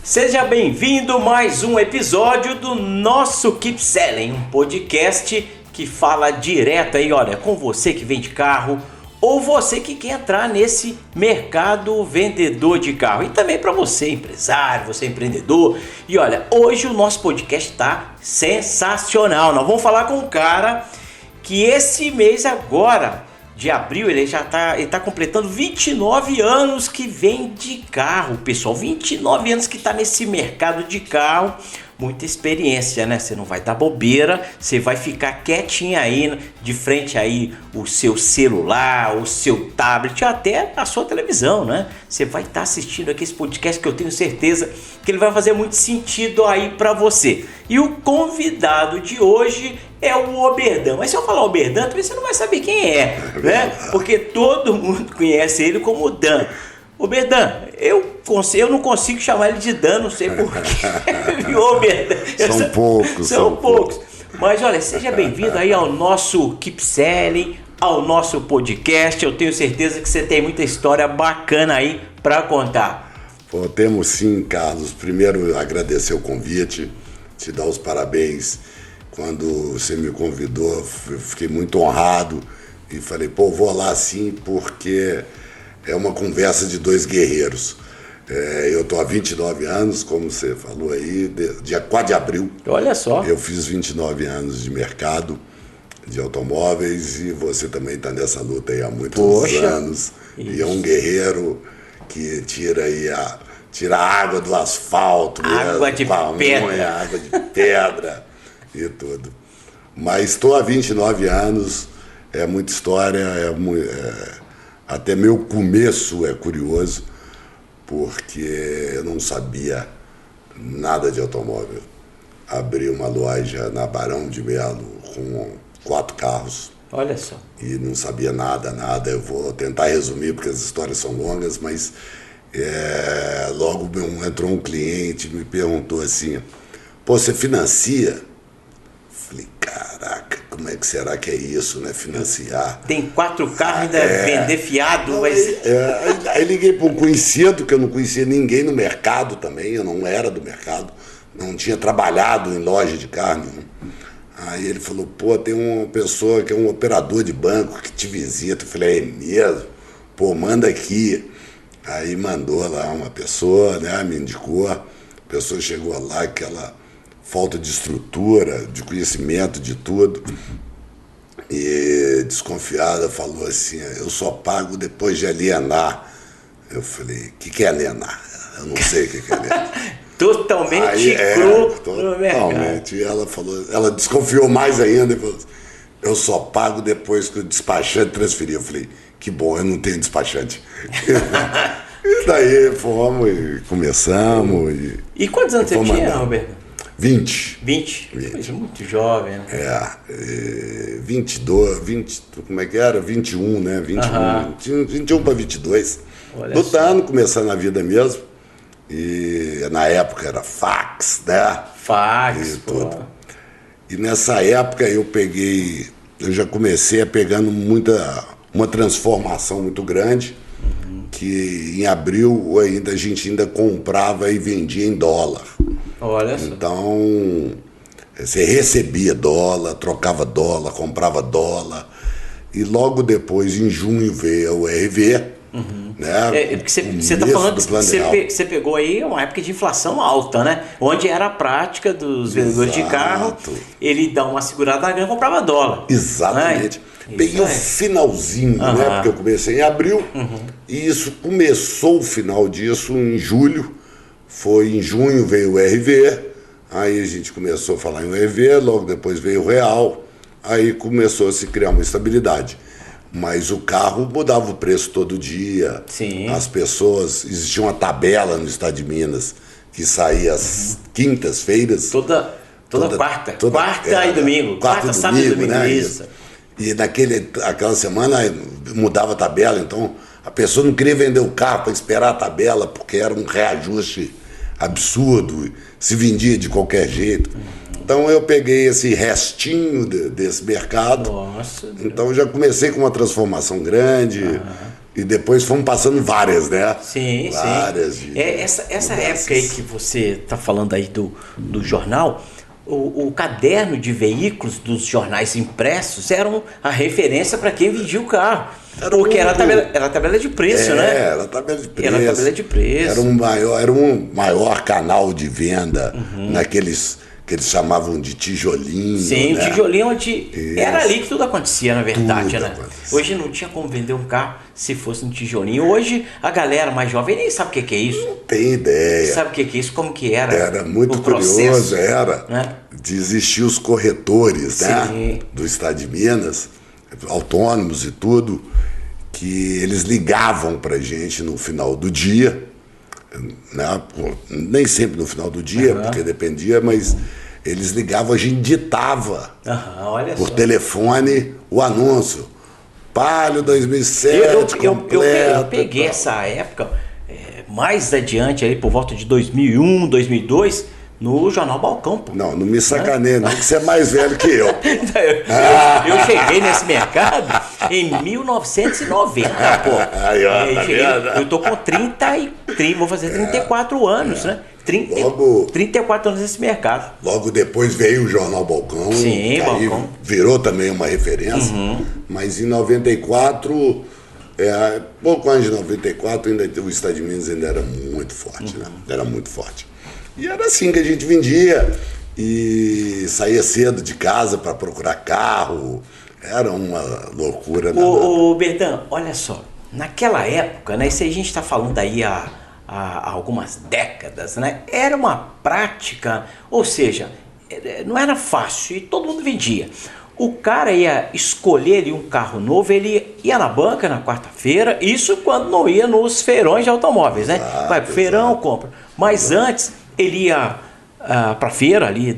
Seja bem-vindo a mais um episódio do nosso Keep Selling, um podcast que fala direto aí, olha, com você que vende carro ou você que quer entrar nesse mercado vendedor de carro. E também para você, empresário, você empreendedor. E olha, hoje o nosso podcast está sensacional. Nós vamos falar com um cara que esse mês agora, de abril, ele tá completando 29 anos que vende carro, pessoal. 29 anos que está nesse mercado de carro. Muita experiência, né? Você não vai dar bobeira, você vai ficar quietinho aí, de frente aí o seu celular, o seu tablet, até a sua televisão, né? Você vai estar assistindo aqui esse podcast que eu tenho certeza que ele vai fazer muito sentido aí para você. E o convidado de hoje é o Oberdan. Mas se eu falar Oberdan, também você não vai saber quem é, né? Porque todo mundo conhece ele como Dan. Oberdan, eu não consigo chamar ele de Dan, não sei porquê. Oberdan. São poucos. Mas olha, seja bem-vindo aí ao nosso Keep Selling, ao nosso podcast. Eu tenho certeza que você tem muita história bacana aí para contar. Pô, temos sim, Carlos. Primeiro, agradecer o convite, te dar os parabéns. Quando você me convidou, eu fiquei muito honrado e falei, pô, vou lá sim, porque é uma conversa de dois guerreiros. Eu estou há 29 anos, como você falou aí, dia 4 de abril. Olha só. Eu fiz 29 anos de mercado de automóveis e você também está nessa luta aí há muitos anos. Isso. E é um guerreiro que tira a água do asfalto, água de pedra. Água de pedra e tudo. Mas estou há 29 anos, é muita história, até meu começo é curioso, porque eu não sabia nada de automóvel. Abri uma loja na Barão de Melo com 4 carros. Olha só. E não sabia nada. Eu vou tentar resumir, porque as histórias são longas, mas logo entrou um cliente e me perguntou assim, pô, você financia? Falei, caraca, como é que será que é isso, né? Financiar. Tem 4 carros ainda vender fiado. Aí liguei para um conhecido, que eu não conhecia ninguém no mercado também, eu não era do mercado, não tinha trabalhado em loja de carro nenhum. Aí ele falou, pô, tem uma pessoa que é um operador de banco que te visita. Eu falei, é mesmo? Pô, manda aqui. Aí mandou lá uma pessoa, né? Me indicou. A pessoa chegou lá, aquela falta de estrutura, de conhecimento, de tudo. E desconfiada falou assim, eu só pago depois de alienar. Eu falei, o que é alienar? Eu não sei o que é alienar. Totalmente cru no mercado. Totalmente. E ela falou, ela desconfiou mais ainda e falou, eu só pago depois que o despachante transferir. Eu falei, que bom, eu não tenho despachante. E daí fomos e começamos. E quantos anos você tinha, Roberto? 20. Mas muito jovem, né? 20, como é que era? 21, né? 21 para 22. Lutando, começando a vida mesmo. E na época era fax, né? Fax, e tudo. E nessa época eu já comecei a pegando uma transformação muito grande, que em abril a gente ainda comprava e vendia em dólar. Olha só. Então, você recebia dólar, trocava dólar, comprava dólar. E logo depois, em junho, veio o RV. Né? Porque você está falando que você pegou aí uma época de inflação alta, né? Onde era a prática dos vendedores de carro, ele dá uma segurada na grana e comprava dólar. Exatamente. Né? Peguei o finalzinho, né? Porque eu comecei em abril, e isso começou o final disso em julho. Foi em junho veio o RV, aí a gente começou a falar em RV, logo depois veio o Real, aí começou a se criar uma estabilidade. Mas o carro mudava o preço todo dia. Sim. As pessoas, existia uma tabela no estado de Minas que saía às quintas-feiras. Toda quarta. Quarta e domingo. Quarta, sábado e domingo. Né? Isso. E aquela semana mudava a tabela, então a pessoa não queria vender o carro para esperar a tabela, porque era um reajuste absurdo, se vendia de qualquer jeito. Então eu peguei esse restinho desse mercado. Nossa. Então já comecei com uma transformação grande, E depois fomos passando várias, né? Sim, várias sim. Essa época aí que você está falando aí do jornal, o caderno de veículos dos jornais impressos eram a referência para quem vendia o carro. Porque era a tabela de preço, né? Era a tabela de preço. Era a tabela de preço. Era um maior canal de venda naqueles que eles chamavam de tijolinho. Sim, né? tijolinho onde era ali que tudo acontecia, na verdade, Tudo né? acontecia. Hoje não tinha como vender um carro se fosse um tijolinho. Hoje a galera mais jovem nem sabe o que é isso. Não tem ideia. Sabe o que é isso? Como que era? Era muito o processo, curioso, né? de existir os corretores, né? Sim. Do estado de Minas, autônomos e tudo, que eles ligavam pra gente no final do dia, né? Nem sempre no final do dia, porque dependia, mas eles ligavam, a gente ditava Olha por só. telefone o anúncio. Palio 2007, Eu completo. peguei essa época mais adiante, aí por volta de 2001, 2002, no Jornal Balcão, pô. Não me sacaneia, não, que você é mais velho que eu. Eu cheguei nesse mercado em 1990, pô. Aí, ó, tá vendo? Eu tô com 30, vou fazer 34 anos, né? 34 anos nesse mercado. Logo depois veio o Jornal Balcão. Sim, que aí Balcão. virou também uma referência. Mas em 94, pouco antes de 94, o Estado de Minas ainda era muito forte, né? Era muito forte. E era assim que a gente vendia. E saía cedo de casa para procurar carro. Era uma loucura. Ô Bertan, olha só. Naquela época, né? Isso aí a gente está falando aí há algumas décadas, né? Era uma prática, ou seja, não era fácil e todo mundo vendia. O cara ia escolher ali um carro novo, ele ia na banca na quarta-feira, isso quando não ia nos feirões de automóveis, né? Vai pro feirão, compra. Mas antes ele ia pra feira ali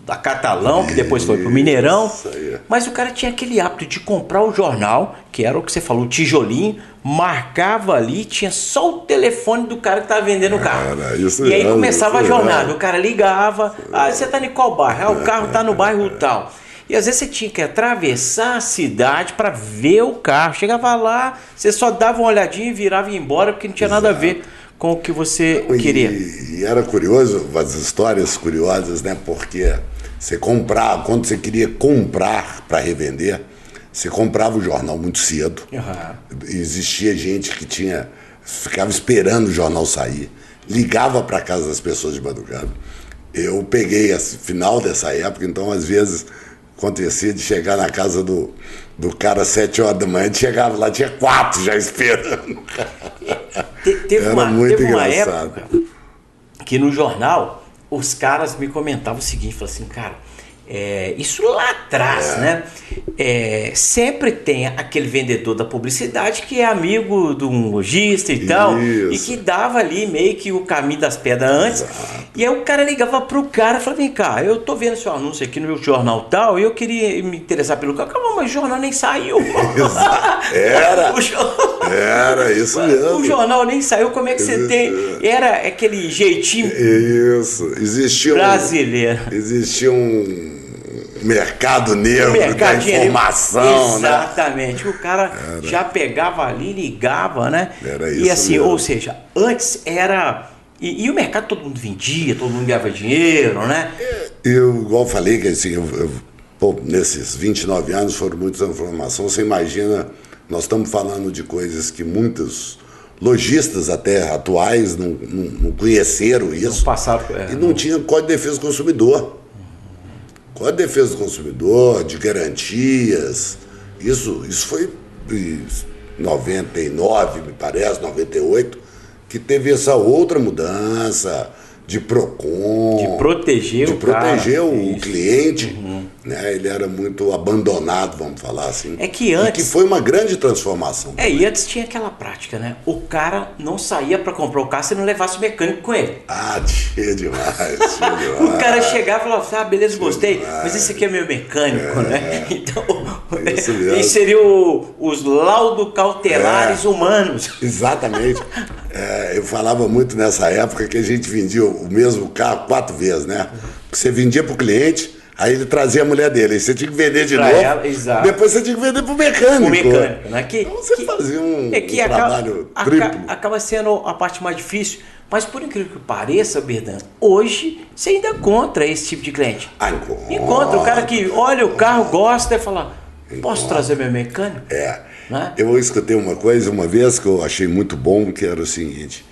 da Catalão, que depois foi pro Mineirão. Mas o cara tinha aquele hábito de comprar o jornal, que era o que você falou, o tijolinho, marcava ali, tinha só o telefone do cara que estava vendendo o carro. E aí começava a jornada, o cara ligava, você tá em qual bairro? O carro tá no bairro tal. E às vezes você tinha que atravessar a cidade para ver o carro. Chegava lá, você só dava uma olhadinha e virava e ia embora, porque não tinha nada a ver com o que você queria. E era curioso, as histórias curiosas, né? Porque você comprava, quando você queria comprar para revender, você comprava o jornal muito cedo. Existia gente que ficava esperando o jornal sair, ligava para casa das pessoas de madrugada. Eu peguei final dessa época, então às vezes acontecia de chegar na casa do cara às 7 horas da manhã, chegava lá, tinha 4 já esperando. Teve uma engraçado. época que no jornal os caras me comentavam o seguinte, falavam assim, cara, isso lá atrás, né? Sempre tem aquele vendedor da publicidade que é amigo de um lojista e tal, e que dava ali meio que o caminho das pedras antes. E aí o cara ligava pro cara e falava, vem cá, eu tô vendo seu anúncio aqui no meu jornal tal, e eu queria me interessar pelo carro. Calma, mas o jornal nem saiu. Era isso mesmo. O jornal nem saiu, como é que você tem? Era aquele jeitinho brasileiro. Existia um mercado negro da informação, exatamente. O cara já pegava ali, ligava, né? Era isso e assim, mesmo. ou seja, antes era... E o mercado todo mundo vendia, todo mundo ganhava dinheiro, né? Eu, igual falei, que assim, nesses 29 anos foram muitas informações. Você imagina, nós estamos falando de coisas que muitos lojistas até atuais não conheceram isso. Não passaram, e não tinha Código de Defesa do Consumidor. Código de Defesa do Consumidor, de garantias. Isso foi em 99, me parece, 98, que teve essa outra mudança de PROCON. De proteger o cliente. Né? Ele era muito abandonado, vamos falar assim. É que antes... E que foi uma grande transformação. E antes tinha aquela prática, né? O cara não saía para comprar o carro se não levasse o mecânico com ele. Tinha demais. O cara chegava e falava, beleza, gostei, mas esse aqui é meu mecânico, né? Então, isso seria os laudos cautelares humanos. Exatamente. Eu falava muito nessa época que a gente vendia o mesmo carro 4 vezes, né? Porque você vendia para o cliente, Aí ele trazia a mulher dele, aí você tinha que vender de Pra novo. ela, exato. Depois você tinha que vender pro mecânico. O mecânico, né? Então você fazia um trabalho triplo. Acaba sendo a parte mais difícil. Mas por incrível que pareça, Berdan, hoje você ainda encontra esse tipo de cliente. Encontra o cara que olha o carro, gosta e fala, posso trazer meu mecânico? Né? Eu escutei uma coisa uma vez que eu achei muito bom, que era o seguinte,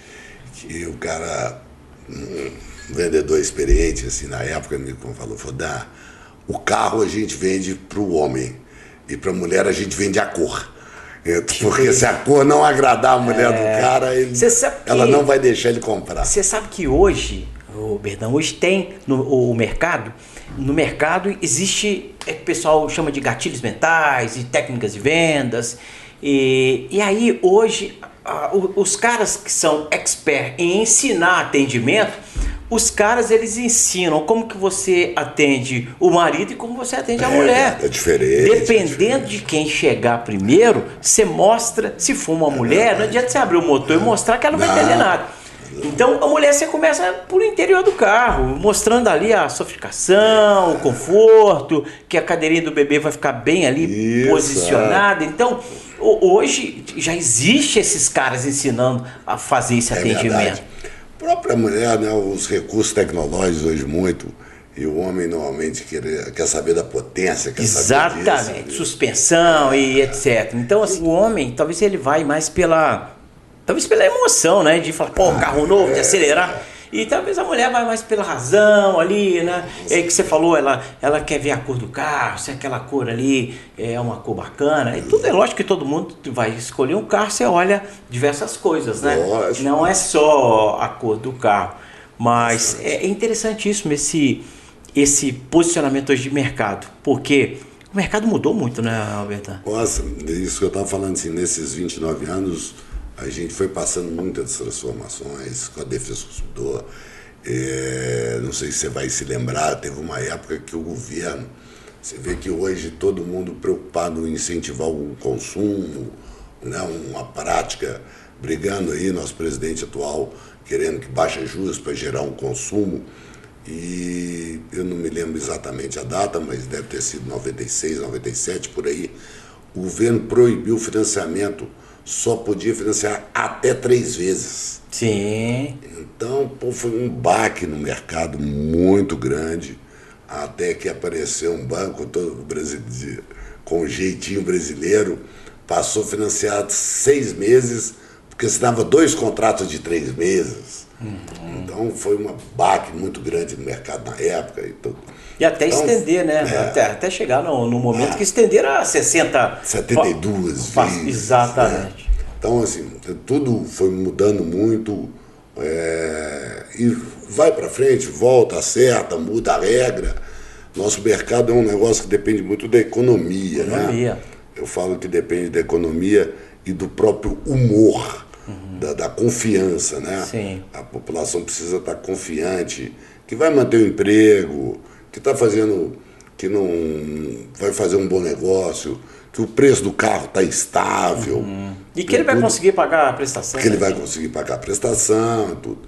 que o cara, um vendedor experiente, assim, na época, me falou, o carro a gente vende para o homem e para a mulher a gente vende a cor. Porque se a cor não agradar a mulher do cara, ela não vai deixar ele comprar. Você sabe que hoje, Berdão, hoje tem no mercado existe, que o pessoal chama de gatilhos mentais e técnicas de vendas. E aí hoje, os caras que são expert em ensinar atendimento, os caras eles ensinam como que você atende o marido e como você atende a mulher. É diferente. Dependendo de quem chegar primeiro, você mostra, se for uma mulher, não adianta você abrir o motor e mostrar que ela não vai entender nada. Então a mulher você começa por interior do carro, mostrando ali a sofisticação, o conforto, que a cadeirinha do bebê vai ficar bem ali posicionada. Então hoje já existe esses caras ensinando a fazer esse atendimento. Verdade. A própria mulher, né, os recursos tecnológicos hoje muito, e o homem normalmente quer saber da potência, quer saber disso. Exatamente, suspensão e etc. Então assim, o homem, talvez ele vai mais pela emoção, né, de falar, carro novo, de acelerar. E talvez a mulher vai mais pela razão ali, né? É que você falou, ela quer ver a cor do carro, se aquela cor ali é uma cor bacana. E tudo é lógico que todo mundo vai escolher um carro, você olha diversas coisas, né? Lógico. Não é só a cor do carro. Mas é interessantíssimo esse posicionamento hoje de mercado, porque o mercado mudou muito, né, Alberto? Nossa, isso que eu estava falando, assim, nesses 29 anos, a gente foi passando muitas transformações com a defesa do consumidor. Não sei se você vai se lembrar, teve uma época que o governo, você vê que hoje todo mundo preocupado em incentivar o consumo, né, uma prática, brigando aí, nosso presidente atual querendo que baixe juros para gerar um consumo. E eu não me lembro exatamente a data, mas deve ter sido 96, 97, por aí. O governo proibiu o financiamento, só podia financiar até 3 vezes. Sim. Então, foi um baque no mercado muito grande, até que apareceu um banco todo brasileiro, com jeitinho brasileiro, passou a financiar 6 meses, porque assinava 2 contratos de 3 meses. Então, foi um baque muito grande no mercado na época. E até então, estender, né? Até chegar no momento que estenderam a 72 vezes. Exatamente. Né? Então, assim, tudo foi mudando muito. E vai para frente, volta, acerta, muda a regra. Nosso mercado é um negócio que depende muito da economia. Né? Eu falo que depende da economia e do próprio humor. Da confiança, né? Sim. A população precisa estar confiante, que vai manter o emprego, que está fazendo, que não vai fazer um bom negócio, que o preço do carro está estável. E que ele vai conseguir pagar a prestação. Que ele vai conseguir pagar a prestação, tudo.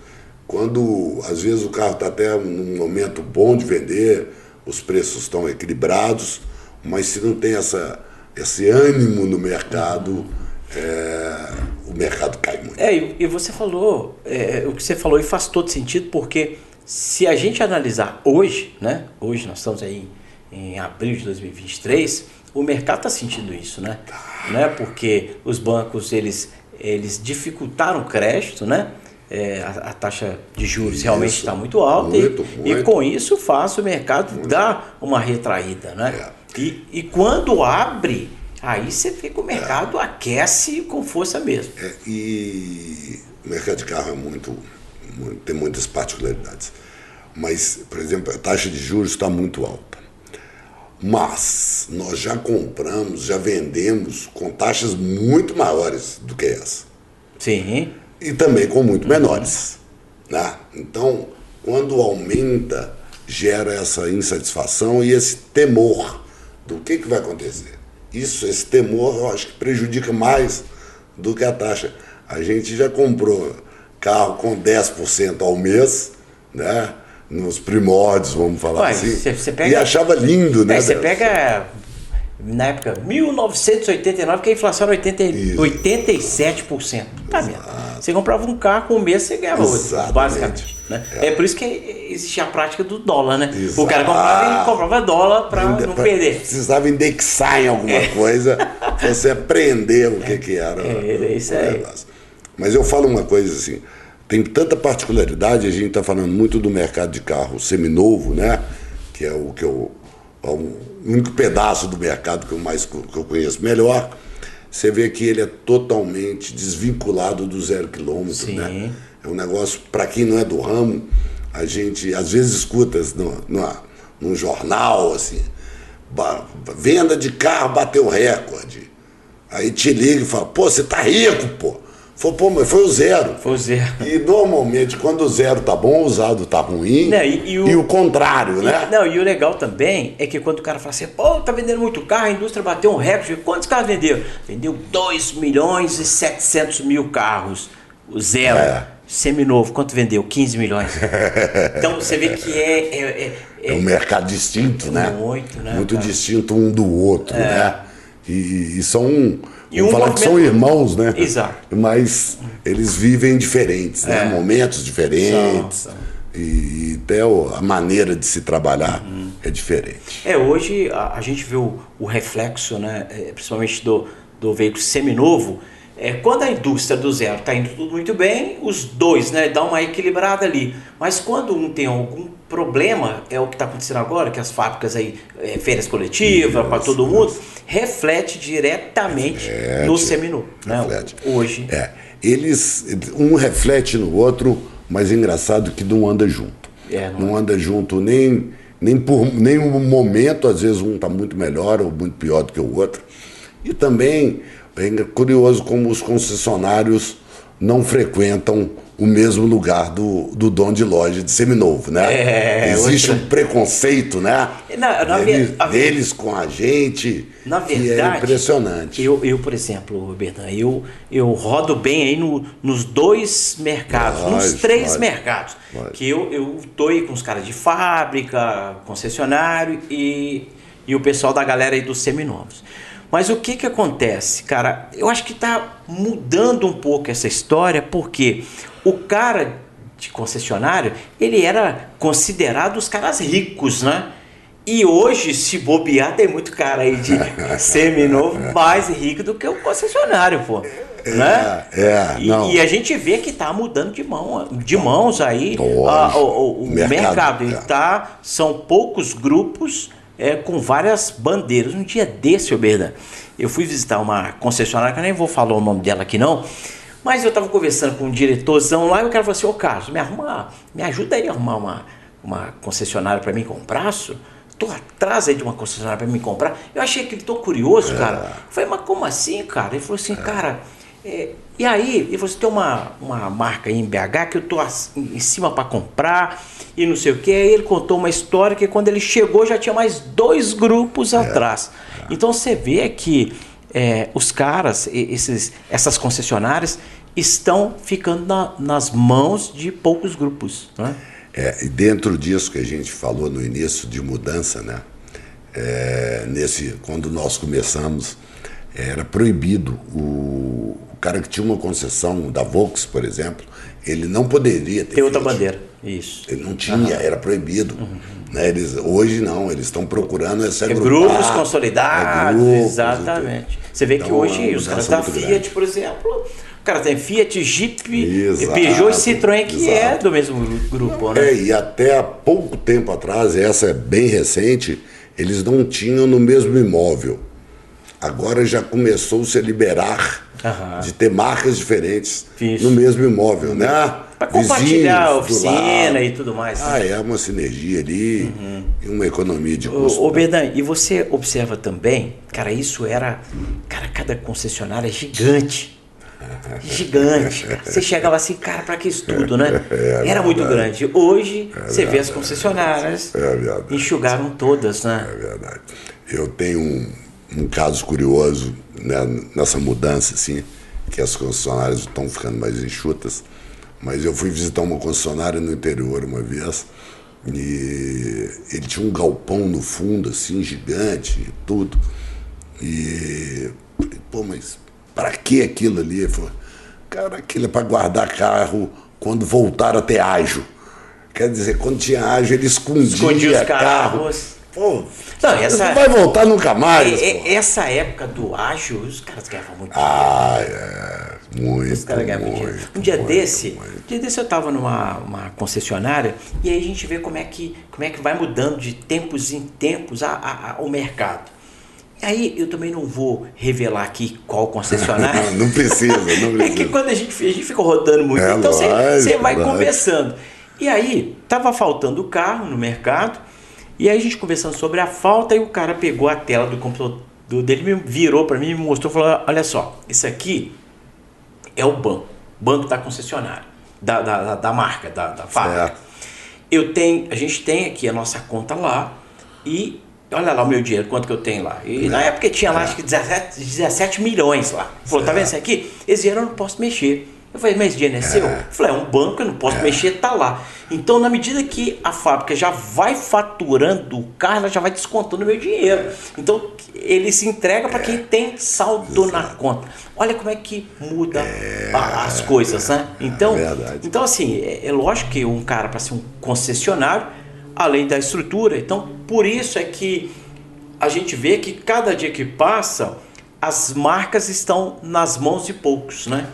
Quando, às vezes, o carro está até num momento bom de vender, os preços estão equilibrados, mas se não tem esse ânimo no mercado, o mercado cai muito. E você falou, o que você falou e faz todo sentido, porque se a gente analisar hoje, né? Hoje nós estamos aí em abril de 2023, o mercado está sentindo isso, né? Né? Porque os bancos, eles dificultaram o crédito, né? A taxa de juros realmente está muito alta muito. E com isso faz o mercado dar uma retraída, né? E quando abre, aí você vê que o mercado aquece com força mesmo. E o mercado de carro tem muitas particularidades. Mas, por exemplo, a taxa de juros está muito alta. Mas nós já compramos, já vendemos com taxas muito maiores do que essa. Sim. E também com muito menores. Né? Então, quando aumenta, gera essa insatisfação e esse temor do que vai acontecer. Esse temor, eu acho que prejudica mais do que a taxa. A gente já comprou carro com 10% ao mês, né? nos primórdios, vamos falar Ué, assim. você pega, e achava lindo, né? Você pega, na época, 1989, que a inflação era 87%. Tá vendo? Você comprava um carro, com um mês você ganhava outro, basicamente. Né? É por isso que existia a prática do dólar, né? Exato. O cara comprava dólar para não perder. Precisava indexar em alguma coisa para você aprender o que era. É isso aí. Mas eu falo uma coisa assim, tem tanta particularidade, a gente está falando muito do mercado de carro seminovo, né? Que é o único pedaço do mercado que eu conheço melhor. Você vê que ele é totalmente desvinculado do 0 quilômetro, né? É um negócio, para quem não é do ramo, a gente às vezes escuta num jornal, assim, venda de carro bateu recorde. Aí te liga e fala, pô, você tá rico, pô. Falei, pô, mas foi o zero. Foi o zero. E normalmente, quando o zero tá bom, o usado tá ruim. Não, e o contrário, né? Não, e o legal também é que quando o cara fala assim, pô, tá vendendo muito carro, a indústria bateu um recorde. Quantos carros vendeu? Vendeu 2.700.000 carros. O zero. Seminovo, quanto vendeu? 15 milhões. Então você vê que é um mercado distinto, né? Muito cara? Distinto um do outro, né? E são... Vamos falar que são irmãos, né? Exato. Mas eles vivem diferentes, né? Momentos diferentes. E até a maneira de se trabalhar é diferente. Hoje a gente vê o reflexo, né? Principalmente do veículo seminovo. Quando a indústria do zero está indo tudo muito bem, os dois, né, dão uma equilibrada ali. Mas quando um tem algum problema, é o que está acontecendo agora, que as fábricas aí, férias coletivas para todo mundo, reflete diretamente no seminovo. Reflete. Né? Hoje. Um reflete no outro, mas é engraçado que não anda junto. Não anda junto nem um momento, às vezes um está muito melhor ou muito pior do que o outro. E também é curioso como os concessionários não frequentam o mesmo lugar do dono de loja de seminovo, né? Existe um preconceito, né? Deles com a gente, na verdade, que é impressionante. Eu, por exemplo, Berdan, eu rodo bem aí nos dois mercados, nos três mercados. Que eu tô aí com os caras de fábrica, concessionário e o pessoal da galera aí dos seminovos. Mas o que acontece, cara? Eu acho que está mudando um pouco essa história, porque o cara de concessionário, ele era considerado os caras ricos, né? E hoje, se bobear, tem muito cara aí de seminovo mais rico do que o concessionário, pô. Né? E a gente vê que está mudando de mãos aí o mercado. São poucos grupos com várias bandeiras. Um dia desse, Berdan, eu fui visitar uma concessionária, que eu nem vou falar o nome dela aqui não, mas eu estava conversando com um diretorzão lá e o cara falou assim, ô Carlos, me ajuda aí a arrumar uma concessionária para mim comprar, estou atrás aí de uma concessionária para mim comprar. Eu achei que ele tão curioso, cara. Eu falei, mas como assim, cara? Ele falou assim, cara, e aí, ele falou assim, tem uma marca aí em BH que eu tô em cima para comprar e não sei o que. Aí ele contou uma história que quando ele chegou já tinha mais 2 grupos atrás. Então você vê que os caras, essas concessionárias, estão ficando nas mãos de poucos grupos, né? E dentro disso que a gente falou no início de mudança, né? Quando nós começamos, era proibido o cara que tinha uma concessão da Volks, por exemplo, ele não poderia ter outra bandeira. Isso. Ele não tinha, era proibido. Né? Hoje não, eles estão procurando essa grupos consolidados, exatamente. Você vê que hoje os caras da Fiat, por exemplo, o cara tem Fiat, Jeep, Peugeot e Citroën, que é do mesmo grupo, né? E até há pouco tempo atrás, essa é bem recente, eles não tinham no mesmo imóvel. Agora já começou-se a liberar de ter marcas diferentes no mesmo imóvel, né? Para compartilhar a oficina e tudo mais. É uma sinergia ali e uma economia de custo. Ô Berdan, e você observa também, cara, isso era... Cara, cada concessionária é gigante. Gigante. Você chegava assim, cara, para que isso tudo, né? Era muito grande. Hoje, você vê as concessionárias enxugaram todas, né? É verdade. Eu tenho um caso curioso, né, nessa mudança, assim, que as concessionárias estão ficando mais enxutas, mas eu fui visitar uma concessionária no interior uma vez E ele tinha um galpão no fundo, assim, gigante e tudo. E falei, pô, mas para que aquilo ali? Ele falou, cara, aquilo é para guardar carro quando voltar a ter ágio. Quer dizer, quando tinha ágio, ele escondia os carros. Pô, Não, essa, não vai voltar nunca mais. Essa época do ágio, os caras ganhavam muito Muito. Os caras ganhavam dinheiro. Um dia desse eu estava numa concessionária e aí a gente vê como é que vai mudando de tempos em tempos o mercado. E aí eu também não vou revelar aqui qual concessionária. Não precisa. É que quando a gente fica rodando muito, então você vai conversando. E aí, tava faltando carro no mercado, e aí a gente conversando sobre a falta, e o cara pegou a tela do computador dele, me virou para mim e me mostrou, falou, olha só, isso aqui é o banco da concessionária, da marca, da fábrica. A gente tem aqui a nossa conta lá, e olha lá o meu dinheiro, quanto que eu tenho lá. E na época tinha lá, acho que 17 milhões lá. Falou, tá vendo isso aqui? Esse dinheiro eu não posso mexer. Eu falei, mas esse dinheiro não é seu? Eu falei, é um banco, eu não posso mexer, tá lá. Então, na medida que a fábrica já vai faturando o carro, ela já vai descontando o meu dinheiro. Então, ele se entrega para quem tem saldo na conta. Olha como é que muda as coisas, né? Então assim, é lógico que um cara, para ser um concessionário, além da estrutura, então, por isso é que a gente vê que cada dia que passa, as marcas estão nas mãos de poucos, né?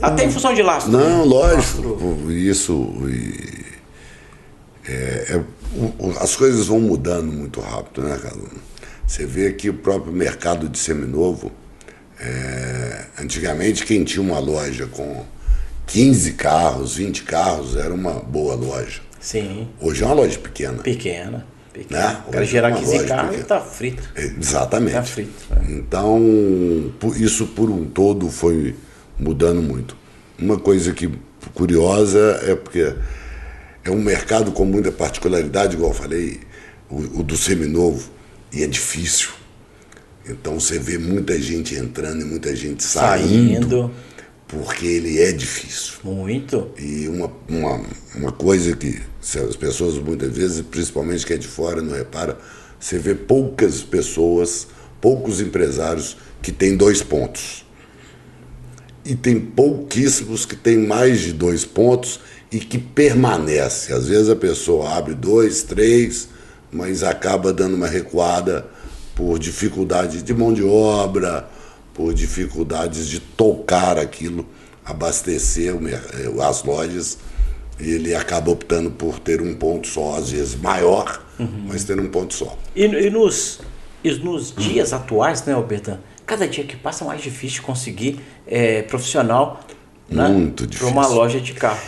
Até em função de lastro. Não, lógico. Isso. As coisas vão mudando muito rápido, né, cara? Você vê que o próprio mercado de seminovo, antigamente quem tinha uma loja com 15 carros, 20 carros, era uma boa loja. Sim. Hoje é uma loja pequena. Né? O cara gerar 15 carros e tá frito. Exatamente. Tá frito. Então, isso por um todo foi mudando muito. Uma coisa que curiosa é porque é um mercado com muita particularidade, igual eu falei, o do seminovo, e é difícil. Então você vê muita gente entrando e muita gente saindo. Porque ele é difícil. Muito. E uma coisa que as pessoas muitas vezes, principalmente quem é de fora, não repara, você vê poucas pessoas, poucos empresários que têm 2 pontos. E tem pouquíssimos que têm mais de 2 pontos e que permanece. Às vezes a pessoa abre 2, 3, mas acaba dando uma recuada por dificuldade de mão de obra, por dificuldades de tocar aquilo, abastecer as lojas, e ele acaba optando por ter um ponto só, às vezes maior, mas ter um ponto só. E nos dias atuais, né, Albertan? Cada dia que passa é mais difícil conseguir profissional, muito para uma loja de carro.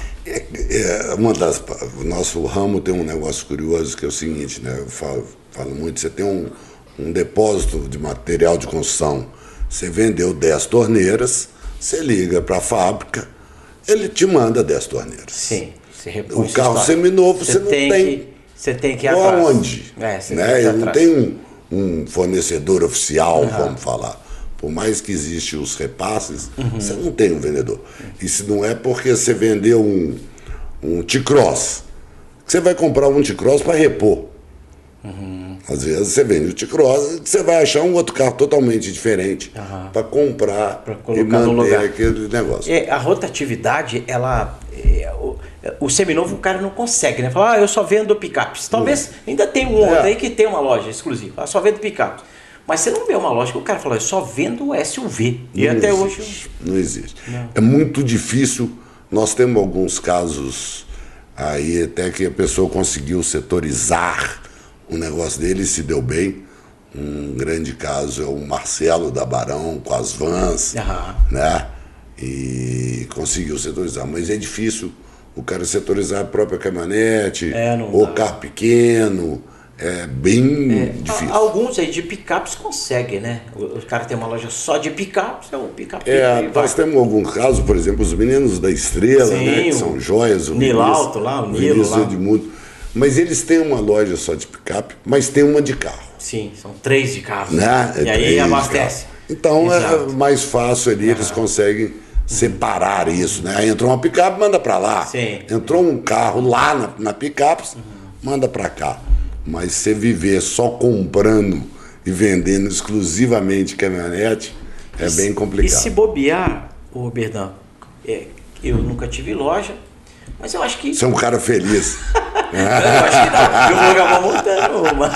O nosso ramo tem um negócio curioso que é o seguinte, né? Eu falo muito, você tem um depósito de material de construção. Você vendeu 10 torneiras, você liga para a fábrica, ele te manda 10 torneiras. Sim, você repõe. O carro seminovo você não tem. Você tem que ir atrás. Onde? Ele não tem um fornecedor oficial, vamos falar. Por mais que existem os repasses, você não tem um vendedor. Isso não é porque você vendeu um T-Cross. Você vai comprar um T-Cross para repor. Às vezes você vende o T-Cross, você vai achar um outro carro totalmente diferente para comprar pra e manter no lugar. aquele negócio. A rotatividade, o seminovo o cara não consegue, né? Falar, eu só vendo picapes. Talvez ainda tem um outro aí que tem uma loja exclusiva, só vendo picapes. Mas você não vê uma loja que o cara fala, eu só vendo SUV. E não até existe, hoje... Não existe. Não. É muito difícil. Nós temos alguns casos aí até que a pessoa conseguiu setorizar o negócio dele e se deu bem. Um grande caso é o Marcelo da Barão com as vans, né? E conseguiu setorizar. Mas é difícil o cara setorizar a própria caminhonete ou carro pequeno. É bem difícil. Alguns aí de picapes conseguem, né? O cara tem uma loja só de picapes, é o picape. Nós temos algum caso, por exemplo, os meninos da Estrela, sim, né? Que são joias. O Nilalto lá, o Nilo lá. Edmundo. Mas eles têm uma loja só de picape, mas tem uma de carro. Sim, são 3 de carro. Né? E aí abastece. Então é mais fácil ali, eles conseguem separar isso, né? Aí entrou uma picape, manda para lá. Sim. Entrou um carro lá na picape, manda para cá. Mas você viver só comprando e vendendo exclusivamente caminhonete é bem complicado. E se bobear, ô Berdão, eu nunca tive loja, mas eu acho que... Você é um cara feliz. Eu acho que não, eu vou acabar montando uma.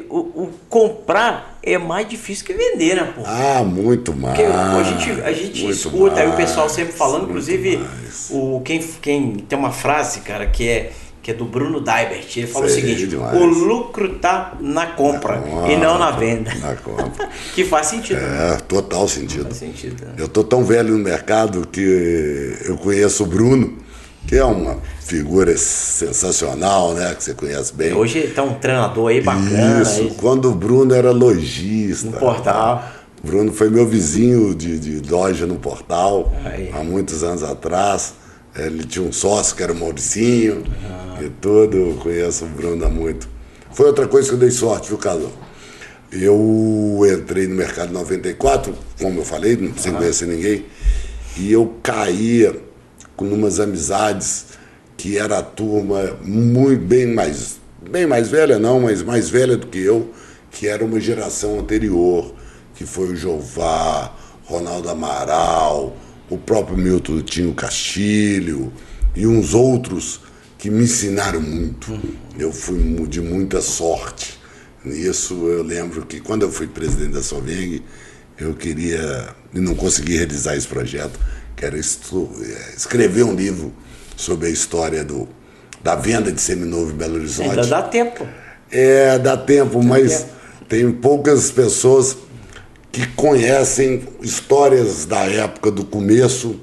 O comprar é mais difícil que vender, né, pô? Ah, muito mais. Porque a gente escuta mais, aí o pessoal sempre falando, inclusive, mais. quem tem uma frase, cara, que é do Bruno Daibert. Ele fala o seguinte: demais. o lucro tá na compra e não na venda. Na compra. Que faz sentido. É, total sentido. Faz sentido. Né? Eu tô tão velho no mercado que eu conheço o Bruno, que é uma figura sensacional, né? Que você conhece bem. Hoje tá um treinador aí bacana. Isso, aí, quando o Bruno era lojista. no portal. O Bruno foi meu vizinho de loja no portal, Aí. há muitos anos atrás. Ele tinha um sócio que era o Mauricinho e tudo. Eu conheço o Bruno há muito. Foi outra coisa que eu dei sorte, viu, Carlos? Eu entrei no mercado em 94, como eu falei, sem conhecer ninguém, e eu caía com umas amizades que era a turma muito bem mais velha não, mas mais velha do que eu, que era uma geração anterior, que foi o Jová, Ronaldo Amaral, o próprio Milton Tinho Castilho e uns outros que me ensinaram muito. Eu fui de muita sorte nisso. Eu lembro que quando eu fui presidente da Soveng, eu queria, e não consegui realizar esse projeto, que era escrever um livro sobre a história da venda de seminovo em Belo Horizonte. Ainda dá tempo. Dá tempo, mas tem poucas pessoas que conhecem histórias da época do começo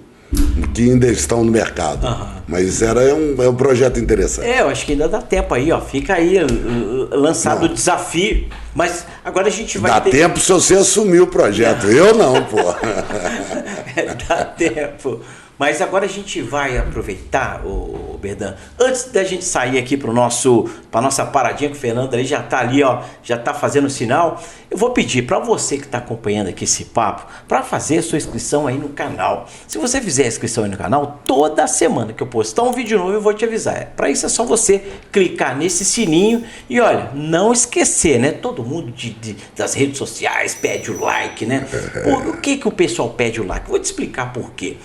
que ainda estão no mercado. Mas é um projeto interessante. Eu acho que ainda dá tempo aí, ó. Fica aí lançado o desafio. Mas agora a gente vai Dá tempo se você assumir o projeto. Eu não, pô. Dá tempo. Mas agora a gente vai aproveitar, o Berdan, antes da gente sair aqui para nossa paradinha, que o Fernando ali já está ali, ó, já está fazendo o sinal. Eu vou pedir para você que está acompanhando aqui esse papo, para fazer a sua inscrição aí no canal. Se você fizer a inscrição aí no canal, toda semana que eu postar um vídeo novo, eu vou te avisar. Para isso é só você clicar nesse sininho e olha, não esquecer, né? Todo mundo das redes sociais pede o like, né? Por que o pessoal pede o like? Vou te explicar por quê.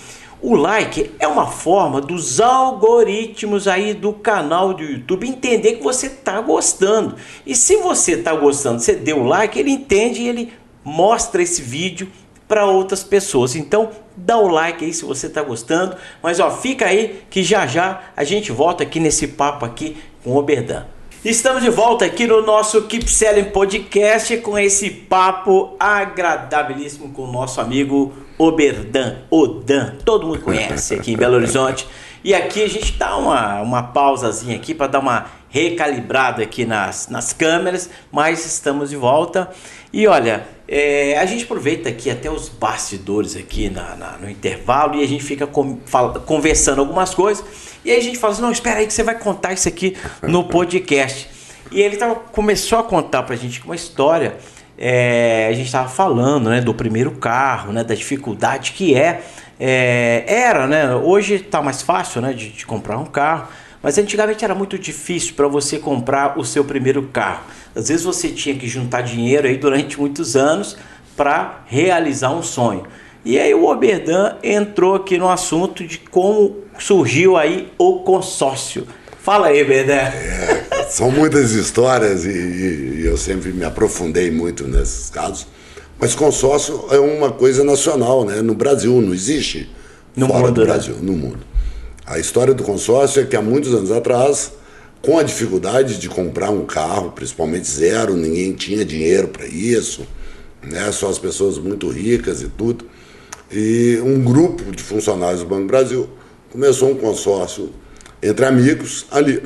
O like é uma forma dos algoritmos aí do canal do YouTube entender que você está gostando. E se você está gostando, você deu o like, ele entende e ele mostra esse vídeo para outras pessoas. Então dá o like aí se você está gostando. Mas ó, fica aí que já a gente volta aqui nesse papo aqui com o Berdan. Estamos de volta aqui no nosso Keep Selling Podcast com esse papo agradabilíssimo com o nosso amigo Oberdan, Odan, todo mundo conhece aqui em Belo Horizonte. E aqui a gente dá uma pausazinha aqui para dar uma recalibrada aqui nas câmeras, mas estamos de volta. E olha, a gente aproveita aqui até os bastidores aqui no intervalo e a gente fica conversando algumas coisas. E aí a gente fala assim, não, espera aí que você vai contar isso aqui no podcast. E ele começou a contar pra gente uma história, a gente estava falando, né, do primeiro carro, né, da dificuldade que era, né, hoje está mais fácil, né, de comprar um carro, mas antigamente era muito difícil para você comprar o seu primeiro carro. Às vezes você tinha que juntar dinheiro aí durante muitos anos para realizar um sonho. E aí o Oberdan entrou aqui no assunto de como surgiu aí o consórcio. Fala aí, Oberdan. São muitas histórias e eu sempre me aprofundei muito nesses casos. Mas consórcio é uma coisa nacional, né? No Brasil, não existe fora do Brasil, no mundo. A história do consórcio é que há muitos anos atrás, com a dificuldade de comprar um carro, principalmente zero, ninguém tinha dinheiro para isso, né? Só as pessoas muito ricas e tudo. E um grupo de funcionários do Banco do Brasil começou um consórcio entre amigos ali.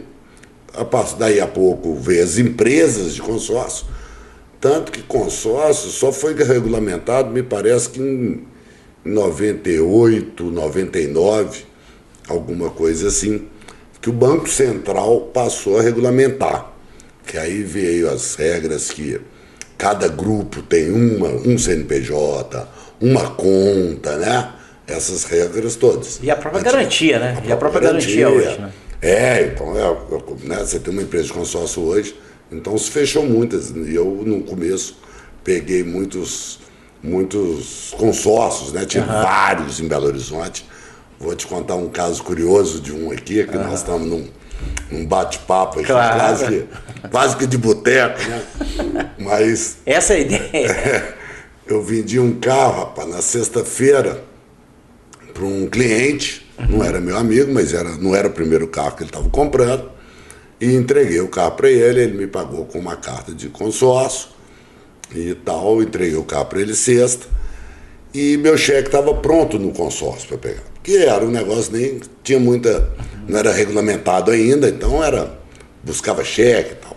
Daí a pouco veio as empresas de consórcio, tanto que consórcio só foi regulamentado, me parece que em 98, 99, alguma coisa assim, que o Banco Central passou a regulamentar, que aí veio as regras que cada grupo tem um CNPJ, uma conta, né? Essas regras todas. E a própria garantia, né? E a própria garantia hoje, né? Então, né, você tem uma empresa de consórcio hoje, então se fechou muitas. E eu, no começo, peguei muitos consórcios, né? Tive vários em Belo Horizonte. Vou te contar um caso curioso de um aqui, que nós estamos num bate-papo aqui, Claro. quase que de boteco, né? Mas Essa é a ideia. eu vendi um carro, rapaz, na sexta-feira para um cliente, não era meu amigo, mas não era o primeiro carro que ele estava comprando, e entreguei o carro para ele me pagou com uma carta de consórcio e tal, entreguei o carro para ele sexta, e meu cheque estava pronto no consórcio para pegar, porque era um negócio, nem tinha não era regulamentado ainda, então buscava cheque e tal.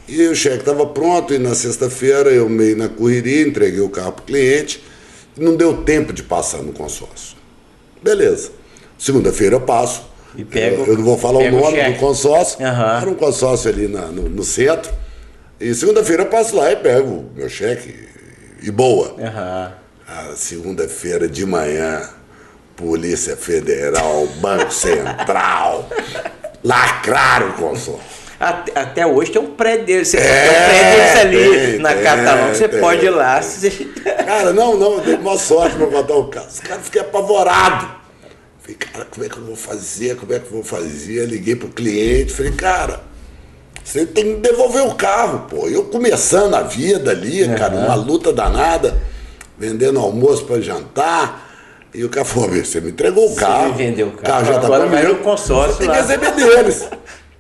E o cheque estava pronto, e na sexta-feira eu meio na correria, entreguei o carro para o cliente, e não deu tempo de passar no consórcio. Beleza. Segunda-feira eu passo. E pego, eu não vou falar o nome do consórcio. Era um consórcio ali no centro. E segunda-feira eu passo lá e pego meu cheque. E boa. A segunda-feira de manhã, Polícia Federal, Banco Central, lacraram o consórcio. Até hoje tem um prédio deles. Ali na Catalão, que você pode ir lá. Cara, não, eu dei uma sorte pra botar o carro. Os caras fiquei apavorado. Falei, cara, como é que eu vou fazer? Eu liguei pro cliente, falei, cara, você tem que devolver o carro, pô. Eu começando a vida ali, cara, uma luta danada, vendendo almoço pra jantar. E o cara falou, você me entregou o carro. Você me vendeu o carro já tá agora comigo. vai no consórcio. Você tem que receber deles.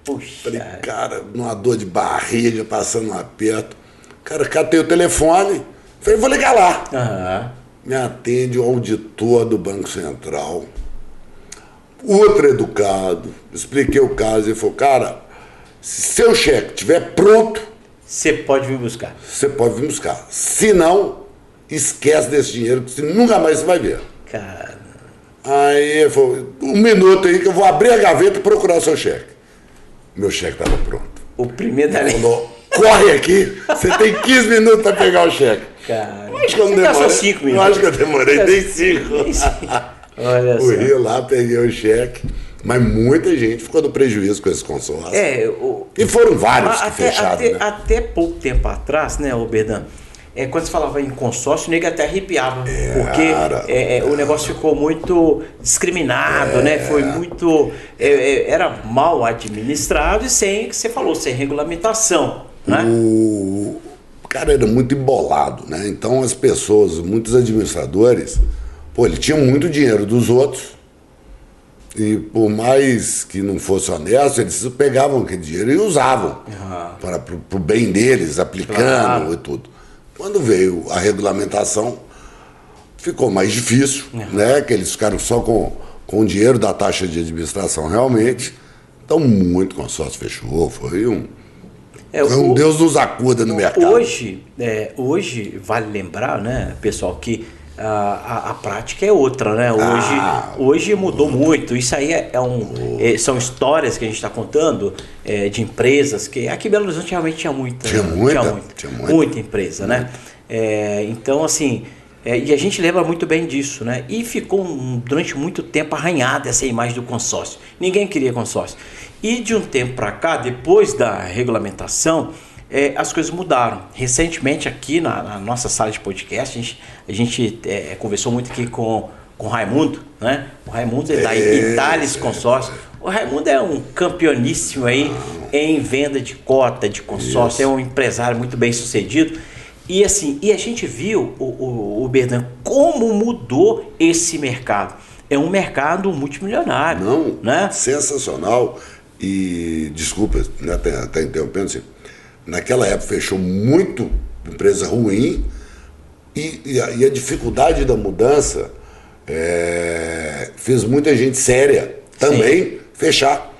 Puxa. Falei, cara, numa dor de barriga, passando um aperto. Cara, catei o telefone. Falei, vou ligar lá. Me atende o auditor do Banco Central. Ultra educado. Expliquei o caso. Ele falou, cara, se seu cheque estiver pronto, você pode vir buscar. Você pode vir buscar. Se não, esquece desse dinheiro, que nunca mais você vai ver. Cara. Aí ele falou, um minuto aí que eu vou abrir a gaveta e procurar o seu cheque. Meu cheque estava pronto. O primeiro da lei. Falou, corre aqui, você tem 15 minutos para pegar o cheque. Cara, eu acho que eu não demorei. 5 minutos. Eu acho que eu demorei nem 5. Olha só. Corri lá, peguei o cheque. Mas muita gente ficou no prejuízo com esse consórcio. E foram vários que fecharam. Né? Até pouco tempo atrás, né, Berdan? Quando se falava em consórcio, o nego até arrepiava. Porque o negócio ficou muito discriminado, né? Foi muito. Era mal administrado e sem, que você falou, sem regulamentação. Né? O cara era muito embolado, né? Então as pessoas, muitos administradores, ele tinha muito dinheiro dos outros. E por mais que não fosse honesto, eles pegavam aquele dinheiro e usavam para o bem deles, aplicando e tudo. Quando veio a regulamentação, ficou mais difícil, né? Que eles ficaram só com o dinheiro da taxa de administração, realmente. Então, muito consórcio fechou, foi um Deus nos acuda no mercado. Hoje, vale lembrar, né, pessoal, que a prática é outra, né? Hoje mudou muito. Isso aí são histórias que a gente está contando de empresas que aqui em Belo Horizonte realmente tinha muita empresa, né? Então, assim, e a gente lembra muito bem disso, né? E ficou durante muito tempo arranhada essa imagem do consórcio. Ninguém queria consórcio. E de um tempo para cá, depois da regulamentação, as coisas mudaram. Recentemente aqui na nossa sala de podcast, a gente conversou muito aqui com o Raimundo, né? O Raimundo é da Italis Consórcio. O Raimundo é um campeoníssimo aí em venda de cota, de consórcio, é um empresário muito bem sucedido. E assim, a gente viu, o Berdan, como mudou esse mercado. É um mercado multimilionário. Não, né? Sensacional. E, desculpa, né, até interrompendo, assim, naquela época fechou muito empresa ruim e a dificuldade da mudança fez muita gente séria também fechar,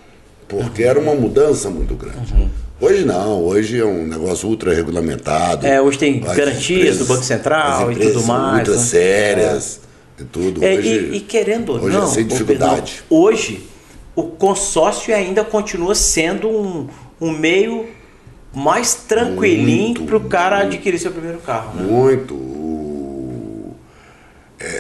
porque era uma mudança muito grande. Hoje não, hoje é um negócio ultra regulamentado. Hoje tem garantias do Banco Central e tudo mais. Ultra sérias e tudo. Hoje, e querendo ou não, sem dificuldade. Hoje o consórcio ainda continua sendo um meio mais tranquilinho para o cara adquirir seu primeiro carro. Né? Muito.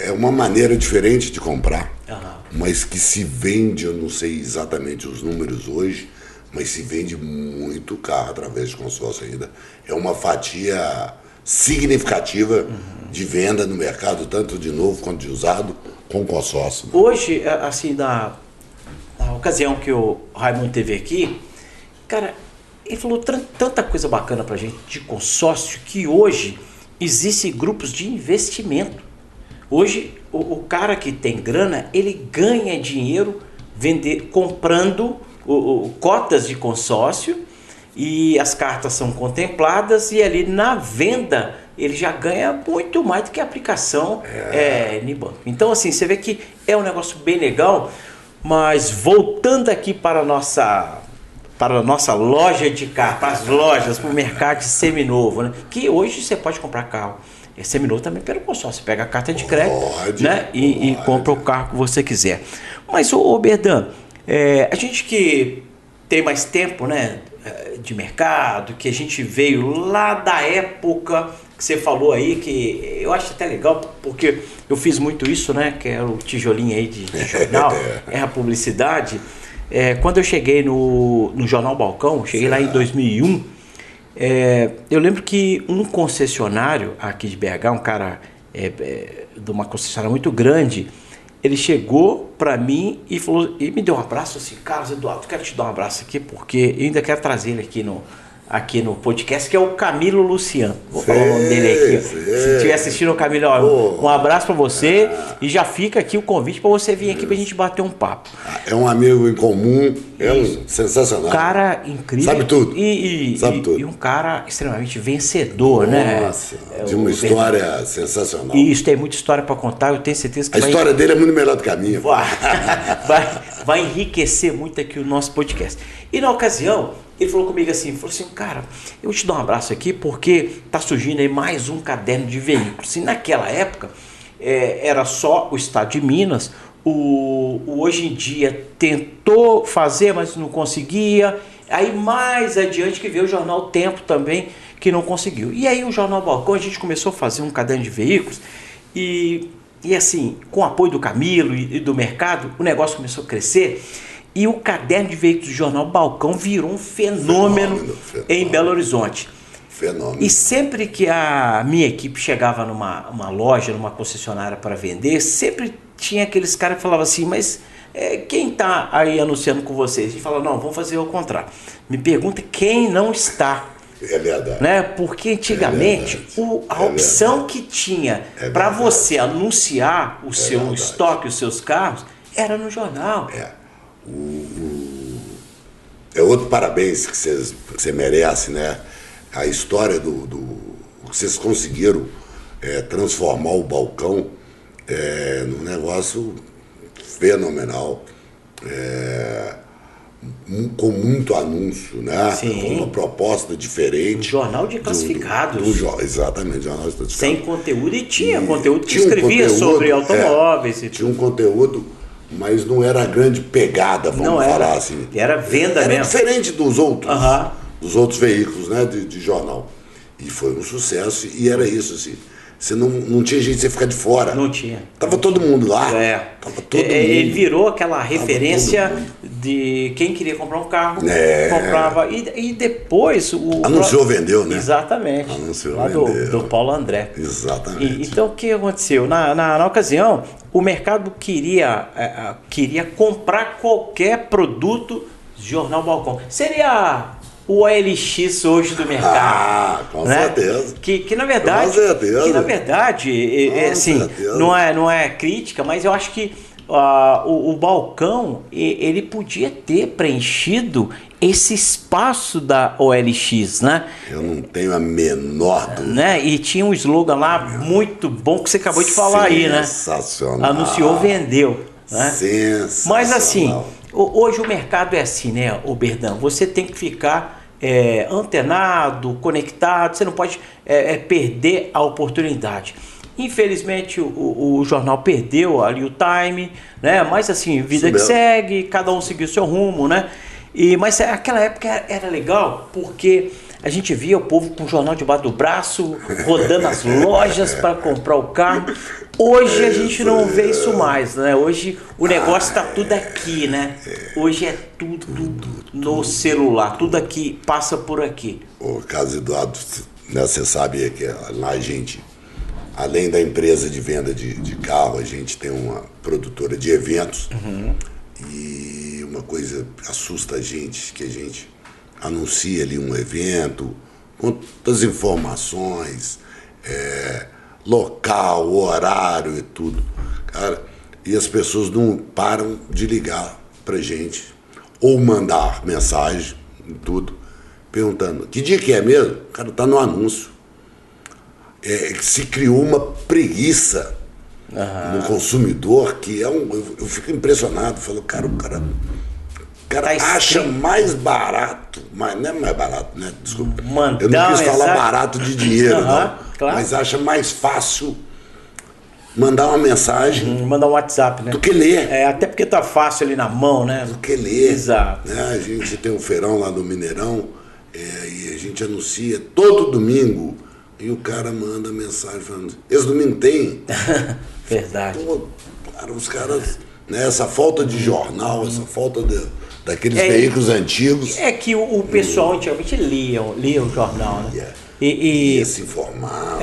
é uma maneira diferente de comprar, Aham. mas que se vende, eu não sei exatamente os números hoje, mas se vende muito carro através de consórcio ainda. É uma fatia significativa de venda no mercado, tanto de novo quanto de usado, com consórcio. Hoje, assim, na ocasião que o Raimundo teve aqui, cara, ele falou tanta coisa bacana pra gente de consórcio que hoje existem grupos de investimento. Hoje, o cara que tem grana, ele ganha dinheiro comprando cotas de consórcio e as cartas são contempladas e ali na venda ele já ganha muito mais do que a aplicação no banco. Então assim, você vê que é um negócio bem legal, mas voltando aqui para a nossa loja de carro, para as lojas, para o mercado de seminovo, né? Que hoje você pode comprar carro seminovo também pelo consórcio, você pega a carta de crédito, né? E compra o carro que você quiser. Mas, ô Berdan, a gente que tem mais tempo, né, de mercado, que a gente veio lá da época que você falou aí, que eu acho até legal, porque eu fiz muito isso, né, que era o tijolinho aí de jornal, a publicidade. Quando eu cheguei no Jornal Balcão, cheguei lá em 2001, eu lembro que um concessionário aqui de BH, um cara de uma concessionária muito grande, ele chegou para mim e falou, e me deu um abraço assim, Carlos Eduardo, quero te dar um abraço aqui porque eu ainda quero trazer ele aqui no podcast, que é o Camilo Luciano. Vou falar o nome dele aqui. Se estiver assistindo o Camilo, um abraço para você e já fica aqui o convite para você vir aqui para a gente bater um papo. É um amigo em comum, sensacional. Um cara incrível. Sabe tudo. Sabe tudo. E um cara extremamente vencedor, né? Nossa, de uma história sensacional. Isso, tem muita história para contar, eu tenho certeza que a história dele é muito melhor do que a minha. Vai enriquecer muito aqui o nosso podcast. E na ocasião, ele falou comigo assim, cara, eu vou te dar um abraço aqui porque tá surgindo aí mais um caderno de veículos. E naquela época era só o estado de Minas, o Hoje em Dia tentou fazer, mas não conseguia. Aí mais adiante que veio o Jornal Tempo também, que não conseguiu. E aí o Jornal Balcão, a gente começou a fazer um caderno de veículos e assim, com o apoio do Camilo e do mercado, o negócio começou a crescer. E o caderno de veículos do Jornal Balcão virou um fenômeno em Belo Horizonte. Fenômeno. E sempre que a minha equipe chegava numa loja, numa concessionária para vender, sempre tinha aqueles caras que falavam assim, mas quem está aí anunciando com vocês? A gente fala, não, vamos fazer o contrário. Me pergunta quem não está. É verdade. Né? Porque antigamente a opção que tinha para você anunciar o seu estoque, os seus carros, era no jornal. É outro parabéns que você merece, né? A história do que vocês conseguiram transformar o Balcão num negócio fenomenal, com muito anúncio, né? Sim. Com uma proposta diferente. Um jornal de classificados. Exatamente, jornal de classificados. Sem conteúdo, e tinha conteúdo que escrevia sobre automóveis. Tinha um conteúdo, mas não era a grande pegada, vamos falar assim. Era venda mesmo. Era diferente dos outros veículos, né, de jornal. E foi um sucesso, e era isso, assim. Você não tinha jeito de você ficar de fora. Não tinha. Tava todo mundo lá. Tava todo mundo. Ele virou aquela referência de quem queria comprar um carro, comprava. E depois anunciou, vendeu, né? Exatamente. Anunciou, lá vendeu. do Paulo André. Exatamente. Então o que aconteceu? Na ocasião, o mercado queria comprar qualquer produto do Jornal Balcão. Seria o OLX hoje do mercado. Com certeza. Que na verdade, assim, não é crítica, mas eu acho que o Balcão, ele podia ter preenchido esse espaço da OLX, né? Eu não tenho a menor dúvida. Né? E tinha um slogan lá muito bom que você acabou de falar aí, né? Sensacional. Anunciou, vendeu. Né? Sensacional. Mas assim, hoje o mercado é assim, né, o Berdan? Você tem que ficar antenado, conectado, você não pode perder a oportunidade. Infelizmente o jornal perdeu ali o time, né? Mas assim, vida que segue, cada um seguiu o seu rumo, né? Mas aquela época era legal porque a gente via o povo com o jornal debaixo do braço, rodando as lojas para comprar o carro. Hoje a gente não vê isso mais, né? Hoje o negócio tá tudo aqui, né? Hoje é tudo no celular, tudo aqui, passa por aqui. O caso Eduardo, né, você sabe que lá a gente, além da empresa de venda de carro, a gente tem uma produtora de eventos. E uma coisa que assusta a gente, que a gente anuncia ali um evento, com todas as informações, local, horário e tudo. Cara, e as pessoas não param de ligar pra gente, ou mandar mensagem e tudo, perguntando, que dia que é mesmo? O cara tá no anúncio. Se criou uma preguiça no consumidor que eu fico impressionado. Falo, cara, o cara Tá acha mais barato, mas não é mais barato, né? Desculpa. Mandar Eu não quis falar mensagem. barato de dinheiro, não. Claro. Mas acha mais fácil mandar uma mensagem Mandar um WhatsApp, né? do que ler. Até porque tá fácil ali na mão, né? Do que ler. Exato. Né? A gente tem um feirão lá no Mineirão e a gente anuncia todo domingo e o cara manda mensagem falando, esse domingo tem? Verdade. Pô, cara, os caras, né, essa falta de jornal, essa falta daqueles veículos antigos. É que o pessoal antigamente lia o jornal, né? Ia se informar.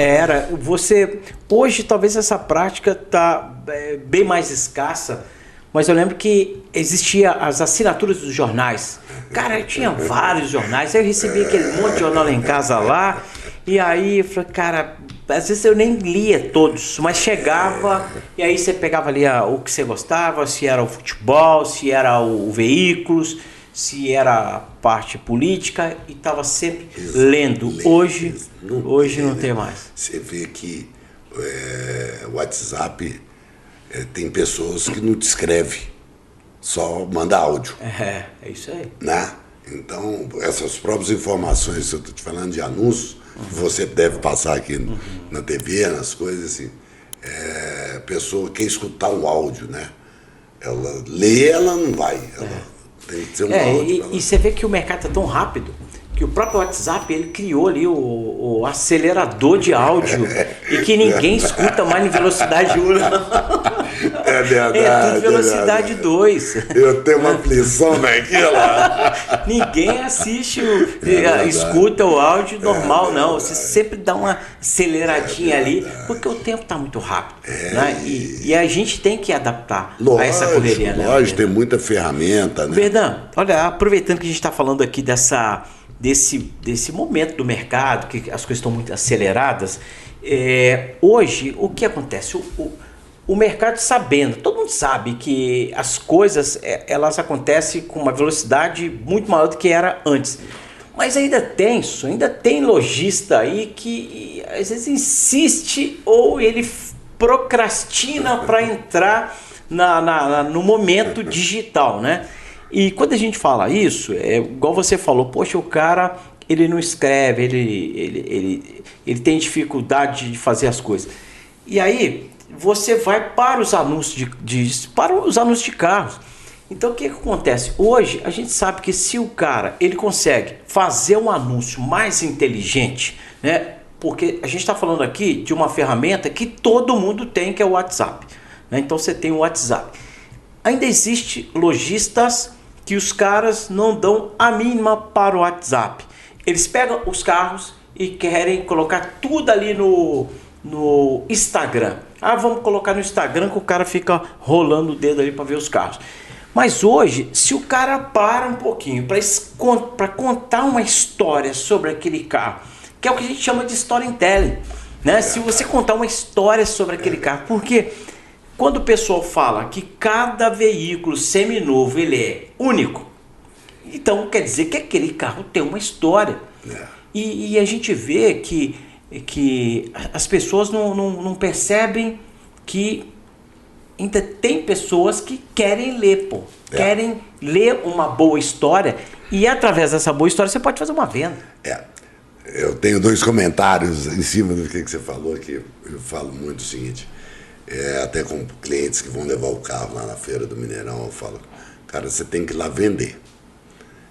Hoje talvez essa prática tá bem mais escassa, mas eu lembro que existia as assinaturas dos jornais. Cara, eu tinha vários jornais, aí eu recebia aquele monte de jornal lá em casa lá, e aí eu falei, cara, às vezes eu nem lia todos, mas chegava e aí você pegava ali o que você gostava, se era o futebol, se era o veículos, se era a parte política, e estava sempre lendo. Hoje não tem mais. Você vê que o WhatsApp tem pessoas que não te escrevem, só manda áudio. É isso aí. Né? Então, essas próprias informações, eu estou te falando de anúncios, que você deve passar aqui na TV, nas coisas assim, a pessoa quer escutar um áudio, né? Ela lê, ela não vai. Ela tem que ser um áudio. E você vê que o mercado está tão rápido que o próprio WhatsApp ele criou ali o acelerador de áudio e que ninguém escuta mais em velocidade 1. É verdade. É tudo velocidade 2. Eu tenho uma aflição naquela. Ninguém assiste, escuta o áudio normal, não. Você sempre dá uma aceleradinha ali, porque o tempo está muito rápido. Né? E a gente tem que adaptar a essa correria. Lógico, tem muita ferramenta. Né? Verdão, olha, aproveitando que a gente está falando aqui desse momento do mercado, que as coisas estão muito aceleradas, hoje o que acontece? O mercado sabendo, todo mundo sabe que as coisas elas acontecem com uma velocidade muito maior do que era antes. Mas ainda tem lojista aí que às vezes insiste ou ele procrastina para entrar no momento digital, né? E quando a gente fala isso, igual você falou, poxa, o cara ele não escreve, ele tem dificuldade de fazer as coisas. E aí você vai para os anúncios de carros. Então o que acontece? Hoje a gente sabe que se o cara ele consegue fazer um anúncio mais inteligente, né? Porque a gente está falando aqui de uma ferramenta que todo mundo tem, que é o WhatsApp, né? Então você tem o WhatsApp. Ainda existe lojistas que os caras não dão a mínima para o WhatsApp. Eles pegam os carros e querem colocar tudo ali no Instagram. Vamos colocar no Instagram, que o cara fica rolando o dedo ali para ver os carros. Mas hoje, se o cara para um pouquinho para contar uma história sobre aquele carro, que é o que a gente chama de storytelling, né? Se você contar uma história sobre aquele carro, porque quando o pessoal fala que cada veículo seminovo ele é único, então quer dizer que aquele carro tem uma história. E a gente vê que as pessoas não percebem que ainda tem pessoas que querem ler, querem ler uma boa história, e através dessa boa história você pode fazer uma venda. Eu tenho 2 comentários em cima do que você falou, que eu falo muito o seguinte, até com clientes que vão levar o carro lá na feira do Mineirão, eu falo, cara, você tem que ir lá vender.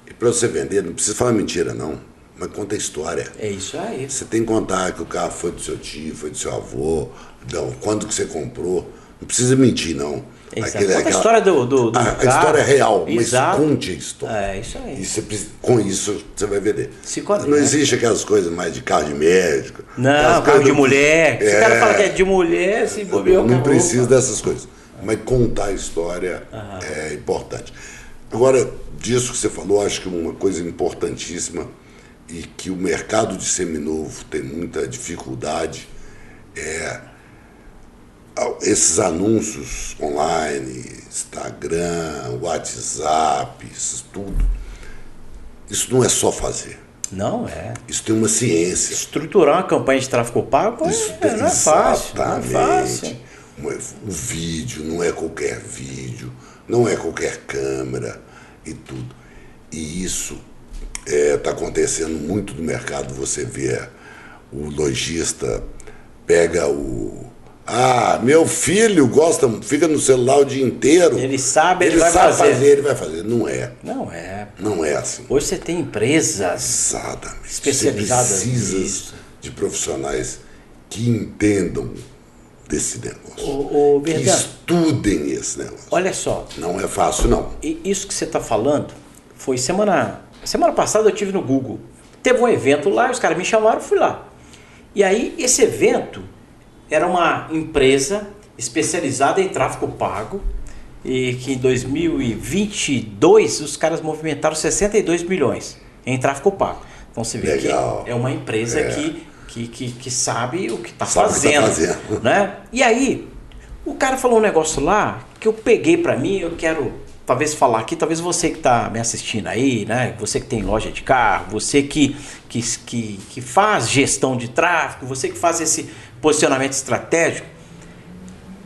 E para você vender, não precisa falar mentira não, mas conta a história. É isso aí. Você tem que contar que o carro foi do seu tio, foi do seu avô, não, quando que você comprou. Não precisa mentir, não. Conta a história do a carro. história é real, Exato. mas conte a história. É isso aí. E com isso você vai vender. Psicodrama. Não existe aquelas coisas mais de carro de médico. Não, carro de mulher. Se o cara fala que é de mulher, se bobeou, não precisa dessas coisas. Mas contar a história é importante. Agora, disso que você falou, acho que uma coisa importantíssima e que o mercado de seminovo tem muita dificuldade é esses anúncios online, Instagram, WhatsApp, isso tudo. Isso não é só fazer. Não é. Isso tem uma ciência. Estruturar uma campanha de tráfego pago não é fácil. Não é fácil. O vídeo não é qualquer vídeo, não é qualquer câmera e tudo. E isso está acontecendo muito no mercado. Você vê o lojista pega meu filho fica no celular o dia inteiro. Ele sabe, ele vai fazer. Ele vai fazer. Não é. Não é. Não é assim. Hoje você tem empresas especializadas você precisa de profissionais que entendam desse negócio. Que estudem esse negócio. Olha só. Não é fácil, não. E isso que você está falando foi semana passada eu tive no Google. Teve um evento lá, os caras me chamaram, eu fui lá. E aí esse evento era uma empresa especializada em tráfego pago e que em 2022 os caras movimentaram 62 milhões em tráfego pago. Então você vê Legal. que é uma empresa que sabe o que está fazendo, né? E aí o cara falou um negócio lá que eu peguei para mim, eu quero talvez falar aqui, talvez você que está me assistindo aí, né? Você que tem loja de carro, você que faz gestão de tráfego, você que faz esse posicionamento estratégico,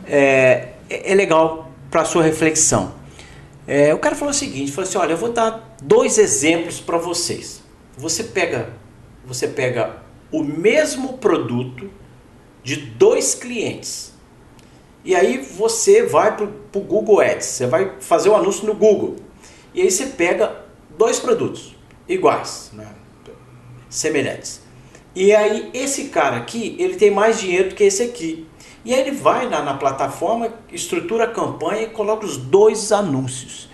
é legal para sua reflexão. O cara falou o seguinte, falou assim, olha, eu vou dar 2 exemplos para vocês. Você pega o mesmo produto de 2 clientes. E aí você vai para o Google Ads, você vai fazer um anúncio no Google. E aí você pega 2 produtos iguais, né? Semelhantes. E aí esse cara aqui, ele tem mais dinheiro do que esse aqui. E aí ele vai na plataforma, estrutura a campanha e coloca os 2 anúncios.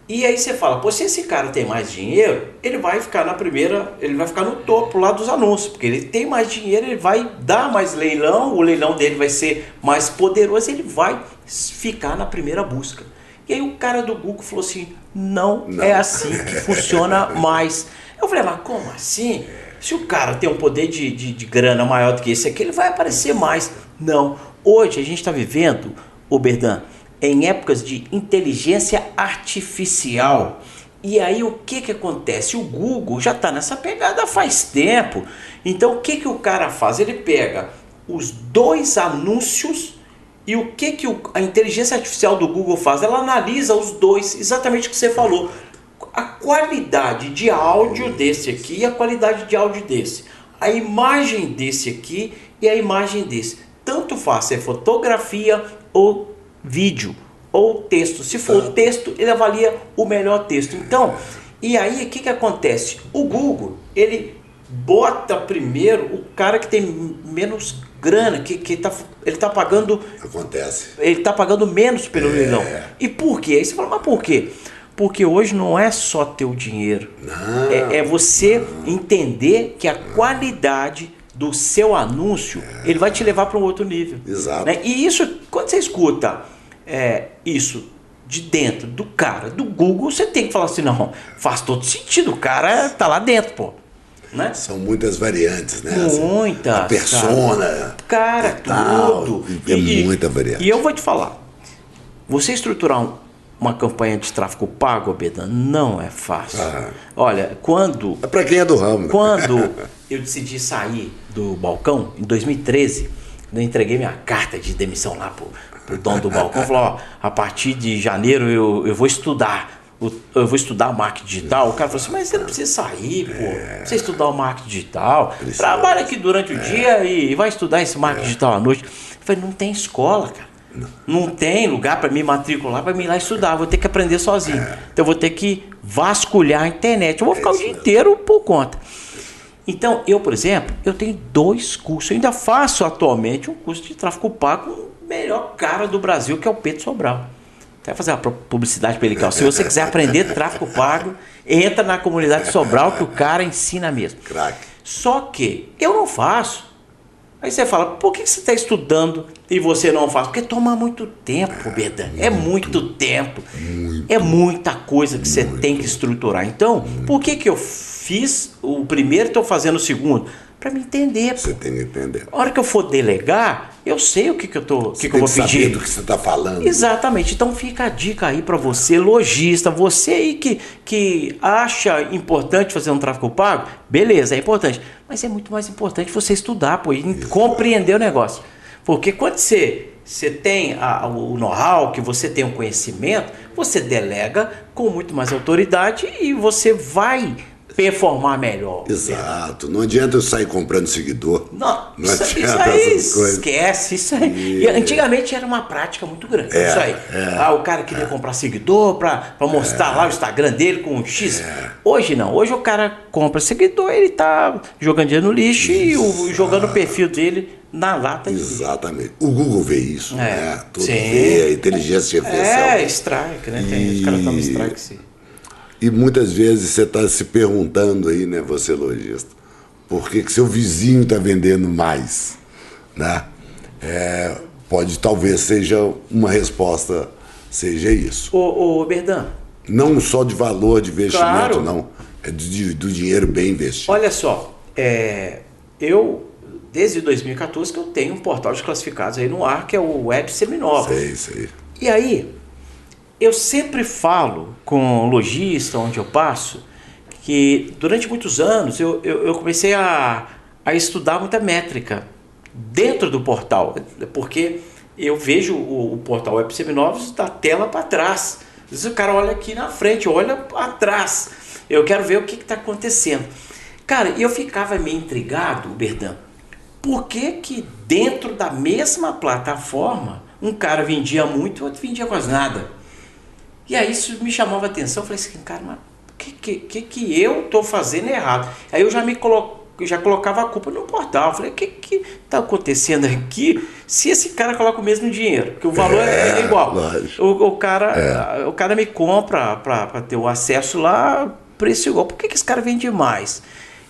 E aí você fala, pô, se esse cara tem mais dinheiro, ele vai ficar ele vai ficar no topo lá dos anúncios, porque ele tem mais dinheiro, ele vai dar mais leilão, o leilão dele vai ser mais poderoso, ele vai ficar na primeira busca. E aí o cara do Google falou assim, não. É assim que funciona mais. Eu falei, mas como assim? Se o cara tem um poder de grana maior do que esse aqui, ele vai aparecer mais. Não. Hoje a gente está vivendo, Berdan, em épocas de inteligência artificial. E aí o que acontece? O Google já está nessa pegada faz tempo. Então o que o cara faz? Ele pega os 2 anúncios e o que a inteligência artificial do Google faz? Ela analisa os 2, exatamente o que você falou. A qualidade de áudio desse aqui e a qualidade de áudio desse. A imagem desse aqui e a imagem desse. Tanto faz se é fotografia ou vídeo ou texto. Se for texto, ele avalia o melhor texto. Então, e aí o que acontece? O Google, ele bota primeiro o cara que tem menos grana, ele tá pagando... Acontece. Ele tá pagando menos pelo leilão. E por quê? Aí você fala, mas por quê? Porque hoje não é só ter o dinheiro. É você entender que a qualidade do seu anúncio, ele vai te levar para um outro nível. Exato. Né? E isso, quando você escuta isso de dentro do cara, do Google, você tem que falar assim, não, faz todo sentido, o cara tá lá dentro, pô. Né? São muitas variantes, né? Muitas. A persona. Cara, tudo. Muita variante. E eu vou te falar, você estruturar uma campanha de tráfego pago, Berdan, não é fácil. Olha, quando... É para quem é do ramo. Quando eu decidi sair do balcão, em 2013, eu entreguei minha carta de demissão lá pro dono do balcão, falou, ó, a partir de janeiro eu vou estudar. Eu vou estudar marketing digital. O cara falou assim, mas você não precisa sair, pô. Você estudar o marketing digital. Trabalha aqui durante o dia e vai estudar esse marketing digital à noite. Eu falei, não tem escola, cara. Não tem lugar para me matricular, para me ir lá estudar. Vou ter que aprender sozinho. Então eu vou ter que vasculhar a internet. Eu vou ficar o dia inteiro por conta. Então, eu, por exemplo, eu tenho 2 cursos. Eu ainda faço atualmente um curso de tráfego pago com o melhor cara do Brasil, que é o Pedro Sobral. Vai fazer uma publicidade para ele, Cal. Se você quiser aprender tráfego pago, entra na comunidade Sobral, que o cara ensina mesmo. Crack. Só que eu não faço. Aí você fala, por que você está estudando e você não faz? Porque toma muito tempo, Beda. É muito tempo. É muita coisa que você tem que estruturar. Então, por que eu fiz o primeiro e estou fazendo o segundo? Para me entender. Você tem que entender. A hora que eu for delegar, eu sei o que eu vou pedir. Saber do que você está falando. Exatamente. Então fica a dica aí para você, lojista, você aí que acha importante fazer um tráfego pago, beleza, é importante. Mas é muito mais importante você estudar, pô, e compreender o negócio. Porque quando você tem o know-how, que você tem o conhecimento, você delega com muito mais autoridade e você vai performar melhor. Exato. Não adianta eu sair comprando seguidor. Não adianta isso aí essas coisas. esquece. Isso aí. E antigamente era uma prática muito grande. Isso aí. O cara queria comprar seguidor para mostrar lá o Instagram dele com um X. Hoje não. Hoje o cara compra seguidor, ele tá jogando dinheiro no lixo e jogando o perfil dele na lata. Exatamente. O Google vê isso, né? Tudo sim. vê, a inteligência artificial. Strike, né? Os caras tomam strike, sim. E muitas vezes você está se perguntando aí, né, você lojista, por que seu vizinho está vendendo mais, né? Talvez seja uma resposta, seja isso. Ô Berdan. Não só de valor de investimento, claro. não. É do dinheiro bem investido. Olha só, eu, desde 2014, que eu tenho um portal de classificados aí no ar, que é o Web Seminovos. Sei. E aí, eu sempre falo com lojista, onde eu passo, que durante muitos anos eu comecei a estudar muita métrica dentro do portal, porque eu vejo o portal Web Seminovos da tela para trás. Às vezes o cara olha aqui na frente, olha atrás. Eu quero ver o que está acontecendo. Cara, eu ficava meio intrigado, Berdan, por que dentro da mesma plataforma um cara vendia muito e o outro vendia quase nada? E aí isso me chamava a atenção. Eu falei assim, cara, mas o que eu estou fazendo errado? Aí eu já colocava a culpa no portal. Eu falei, o que está acontecendo aqui se esse cara coloca o mesmo dinheiro? Porque o valor é igual. O cara me compra para ter o acesso lá, preço igual. Por que esse cara vende mais?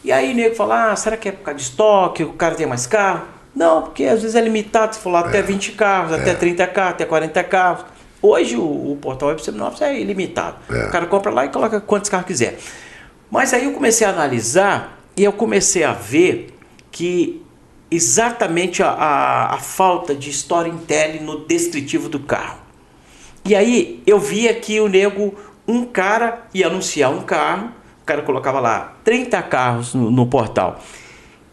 E aí o nego fala, será que é por causa de estoque? O cara tem mais carro? Não, porque às vezes é limitado. Se for lá até 20 carros, até 30 carros, até 40 carros. Hoje o portal Web Seminovos é ilimitado. O cara compra lá e coloca quantos carros quiser. Mas aí eu comecei a analisar e eu comecei a ver que exatamente a falta de storytelling no descritivo do carro. E aí eu via que um cara ia anunciar um carro, o cara colocava lá 30 carros no portal.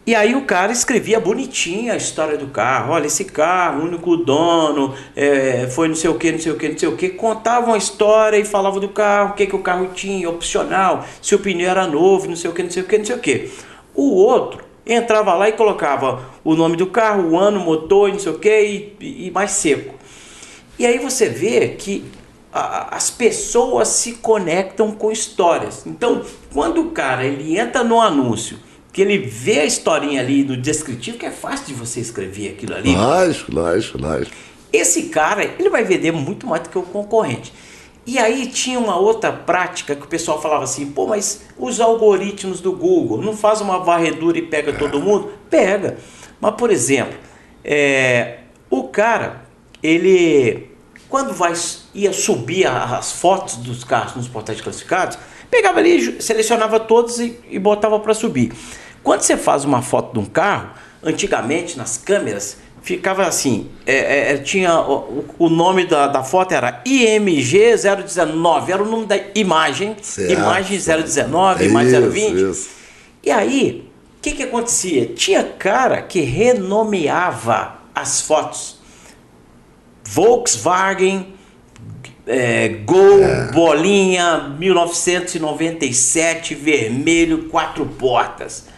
E aí o cara escrevia bonitinha a história do carro. Olha, esse carro, único dono, foi não sei o que, contava uma história e falava do carro, o que o carro tinha, opcional, se o pneu era novo, não sei o que. O outro entrava lá e colocava o nome do carro, o ano, motor, não sei o que, e mais seco. E aí você vê que as pessoas se conectam com histórias. Então, quando o cara ele entra no anúncio, que ele vê a historinha ali do descritivo, que é fácil de você escrever aquilo ali. Lógico. Esse cara, ele vai vender muito mais do que o concorrente. E aí tinha uma outra prática que o pessoal falava assim, pô, mas os algoritmos do Google não faz uma varredura e pega todo mundo? Pega. Mas, por exemplo, o cara, ele, quando ia subir as fotos dos carros nos portais classificados, pegava ali, selecionava todos e botava para subir. Quando você faz uma foto de um carro, antigamente nas câmeras, ficava assim, tinha o nome da foto era IMG 019, era o nome da imagem, certo. Imagem 019, imagem 020. Isso. E aí, o que acontecia? Tinha cara que renomeava as fotos. Volkswagen, Gol, bolinha, 1997, vermelho, 4 portas.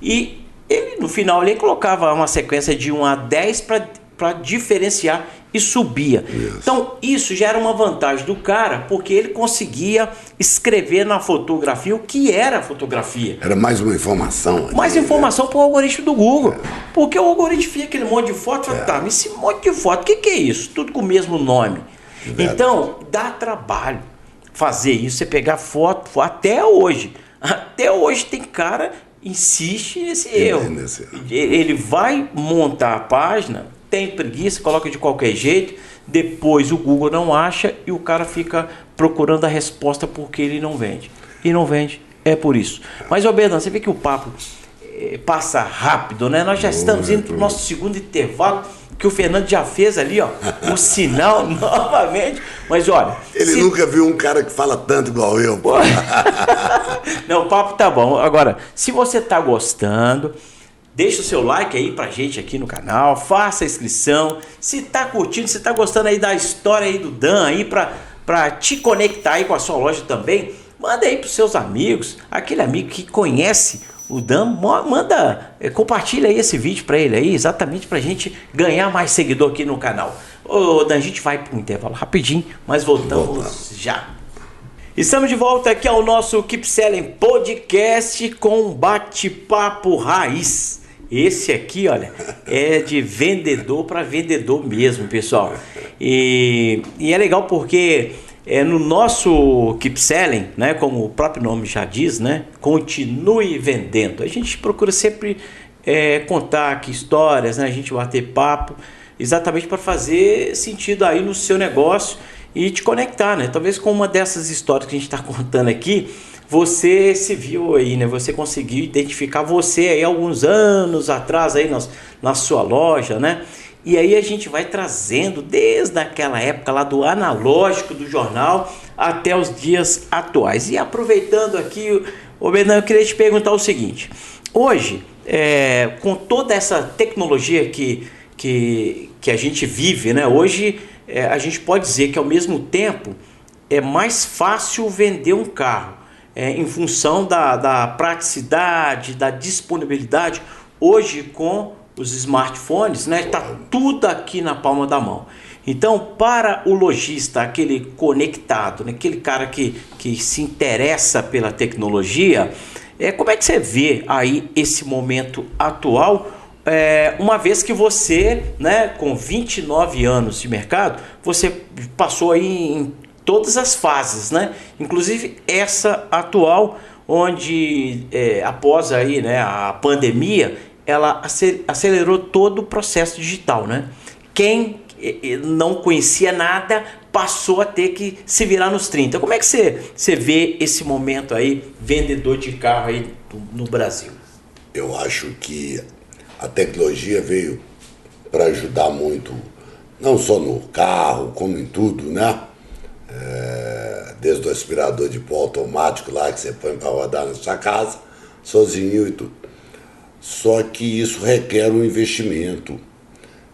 E ele, no final, ele colocava uma sequência de 1 a 10 para para diferenciar e subia. Então isso já era uma vantagem do cara, porque ele conseguia escrever na fotografia o que era a fotografia. Era mais uma informação. Mais informação para o algoritmo do Google. Porque o algoritmo via aquele monte de foto e fala, tá, mas esse monte de foto, o que é isso? Tudo com o mesmo nome. Então, dá trabalho fazer isso, você pegar foto até hoje. Até hoje tem cara insiste nesse erro. Ele vai montar a página, tem preguiça, coloca de qualquer jeito, depois o Google não acha e o cara fica procurando a resposta porque ele não vende. E não vende, é por isso. Mas, ô Bernardo, você vê que o papo passa rápido, né? Nós já estamos indo para o nosso segundo intervalo, que o Fernando já fez ali, ó, o sinal novamente. Mas olha... Ele nunca viu um cara que fala tanto igual eu. Pô. Não, o papo tá bom. Agora, se você tá gostando, deixa o seu like aí pra gente aqui no canal, faça a inscrição. Se tá curtindo, se tá gostando aí da história aí do Dan aí pra te conectar aí com a sua loja também, manda aí pros seus amigos, aquele amigo que conhece o Dan, compartilha aí esse vídeo para ele aí, exatamente pra gente ganhar mais seguidor aqui no canal. Ô Dan, a gente vai para um intervalo rapidinho, mas voltamos já. Estamos de volta aqui ao nosso Keep Selling Podcast com um bate-papo raiz. Esse aqui, olha, é de vendedor para vendedor mesmo, pessoal. E é legal porque... no nosso Keep Selling, né, como o próprio nome já diz, né, continue vendendo. A gente procura sempre contar aqui histórias, né, a gente bater papo, exatamente para fazer sentido aí no seu negócio e te conectar, né? Talvez com uma dessas histórias que a gente está contando aqui, você se viu aí, né? Você conseguiu identificar você aí alguns anos atrás aí na sua loja, né? E aí a gente vai trazendo desde aquela época lá do analógico do jornal até os dias atuais. E aproveitando aqui, Bernardo, eu queria te perguntar o seguinte. Hoje, com toda essa tecnologia que a gente vive, né? Hoje a gente pode dizer que ao mesmo tempo é mais fácil vender um carro em função da praticidade, da disponibilidade. Hoje com os smartphones, né? Tá tudo aqui na palma da mão. Então, para o lojista, aquele conectado, né? Aquele cara que se interessa pela tecnologia, como é que você vê aí esse momento atual? Uma vez que você, né, com 29 anos de mercado, você passou aí em todas as fases, né? Inclusive essa atual, onde após aí, né, a pandemia, ela acelerou todo o processo digital, né? Quem não conhecia nada passou a ter que se virar nos 30. Como é que você vê esse momento aí, vendedor de carro aí no Brasil? Eu acho que a tecnologia veio para ajudar muito, não só no carro, como em tudo, né? Desde o aspirador de pó automático lá que você põe para rodar na sua casa, sozinho e tudo. Só que isso requer um investimento.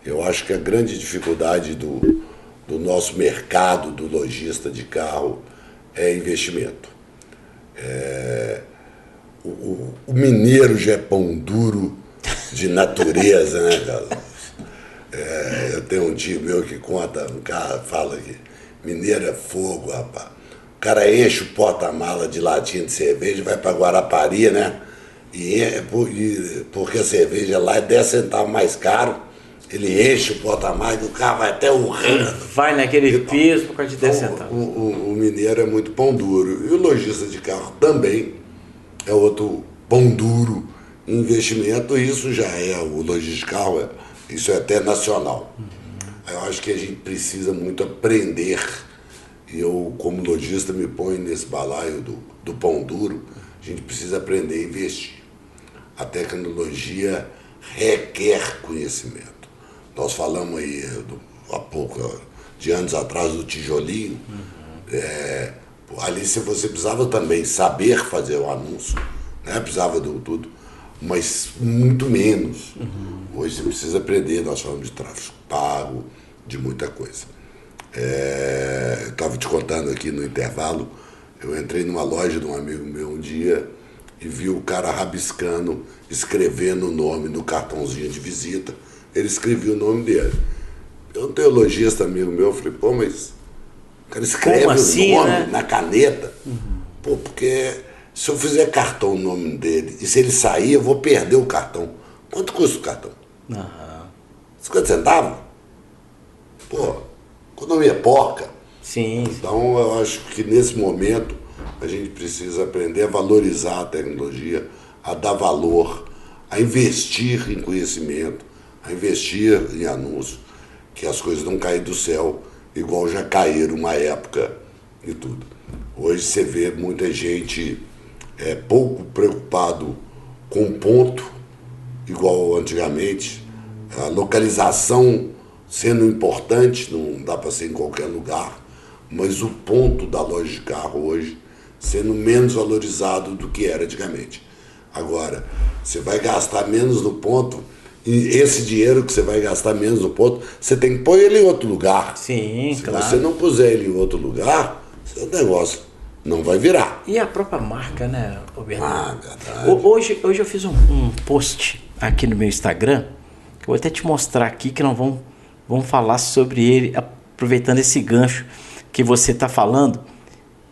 Eu acho que a grande dificuldade do nosso mercado, do lojista de carro, é investimento. O mineiro já é pão duro de natureza, né, cara? Eu tenho um tio meu que conta, um cara fala que mineiro é fogo, rapaz. O cara enche o porta-mala de latinha de cerveja, vai para Guarapari, né? Porque a cerveja lá é 10 centavos mais caro, ele enche o porta-mala e o carro vai até urrando. Vai naquele piso por causa de 10 centavos. O mineiro é muito pão duro. E o lojista de carro também é outro pão duro em investimento. Isso já é, o lojista de carro, isso é até nacional. Eu acho que a gente precisa muito aprender. E eu, como lojista, me ponho nesse balaio do pão duro. A gente precisa aprender a investir. A tecnologia requer conhecimento. Nós falamos aí há pouco, de anos atrás, do tijolinho. Ali você precisava também saber fazer o anúncio, né? Precisava de tudo, mas muito menos. Hoje você precisa aprender, nós falamos de tráfego pago, de muita coisa. Eu estava te contando aqui no intervalo, eu entrei numa loja de um amigo meu um dia e vi o cara rabiscando, escrevendo o nome no cartãozinho de visita. Ele escrevia o nome dele. Eu, um teologista amigo meu, falei, pô, mas o cara escreve Como assim, o nome né? na caneta. Pô, porque se eu fizer cartão o nome dele, e se ele sair, eu vou perder o cartão. Quanto custa o cartão? Aham. 50 centavos? Pô, economia porca. Sim. Então, eu acho que nesse momento a gente precisa aprender a valorizar a tecnologia, a dar valor, a investir em conhecimento, a investir em anúncio, que as coisas não caem do céu, igual já caíram uma época e tudo. Hoje você vê muita gente pouco preocupado com ponto, igual antigamente, a localização sendo importante, não dá para ser em qualquer lugar, mas o ponto da loja de carro hoje sendo menos valorizado do que era antigamente. Agora, você vai gastar menos no ponto, e esse dinheiro que você vai gastar menos no ponto, você tem que pôr ele em outro lugar. Sim, Se claro. você não puser ele em outro lugar, seu negócio não vai virar. E a própria marca, né, Roberto? Verdade. Hoje eu fiz um post aqui no meu Instagram, que eu vou até te mostrar aqui, que nós vamos falar sobre ele, aproveitando esse gancho que você está falando,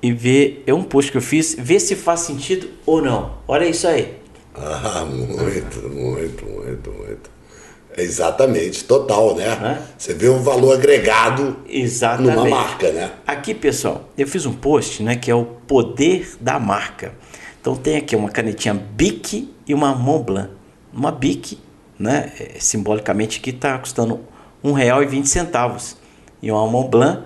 e ver, é um post que eu fiz, ver se faz sentido ou não. Olha isso aí. Muito. É exatamente, total, né? Né? Você vê um valor agregado Exatamente. numa marca, né? Aqui, pessoal, eu fiz um post, né, que é o poder da marca. Então tem aqui uma canetinha Bic e uma Montblanc. Uma Bic, né, simbolicamente aqui está custando R$1,20. E uma Montblanc,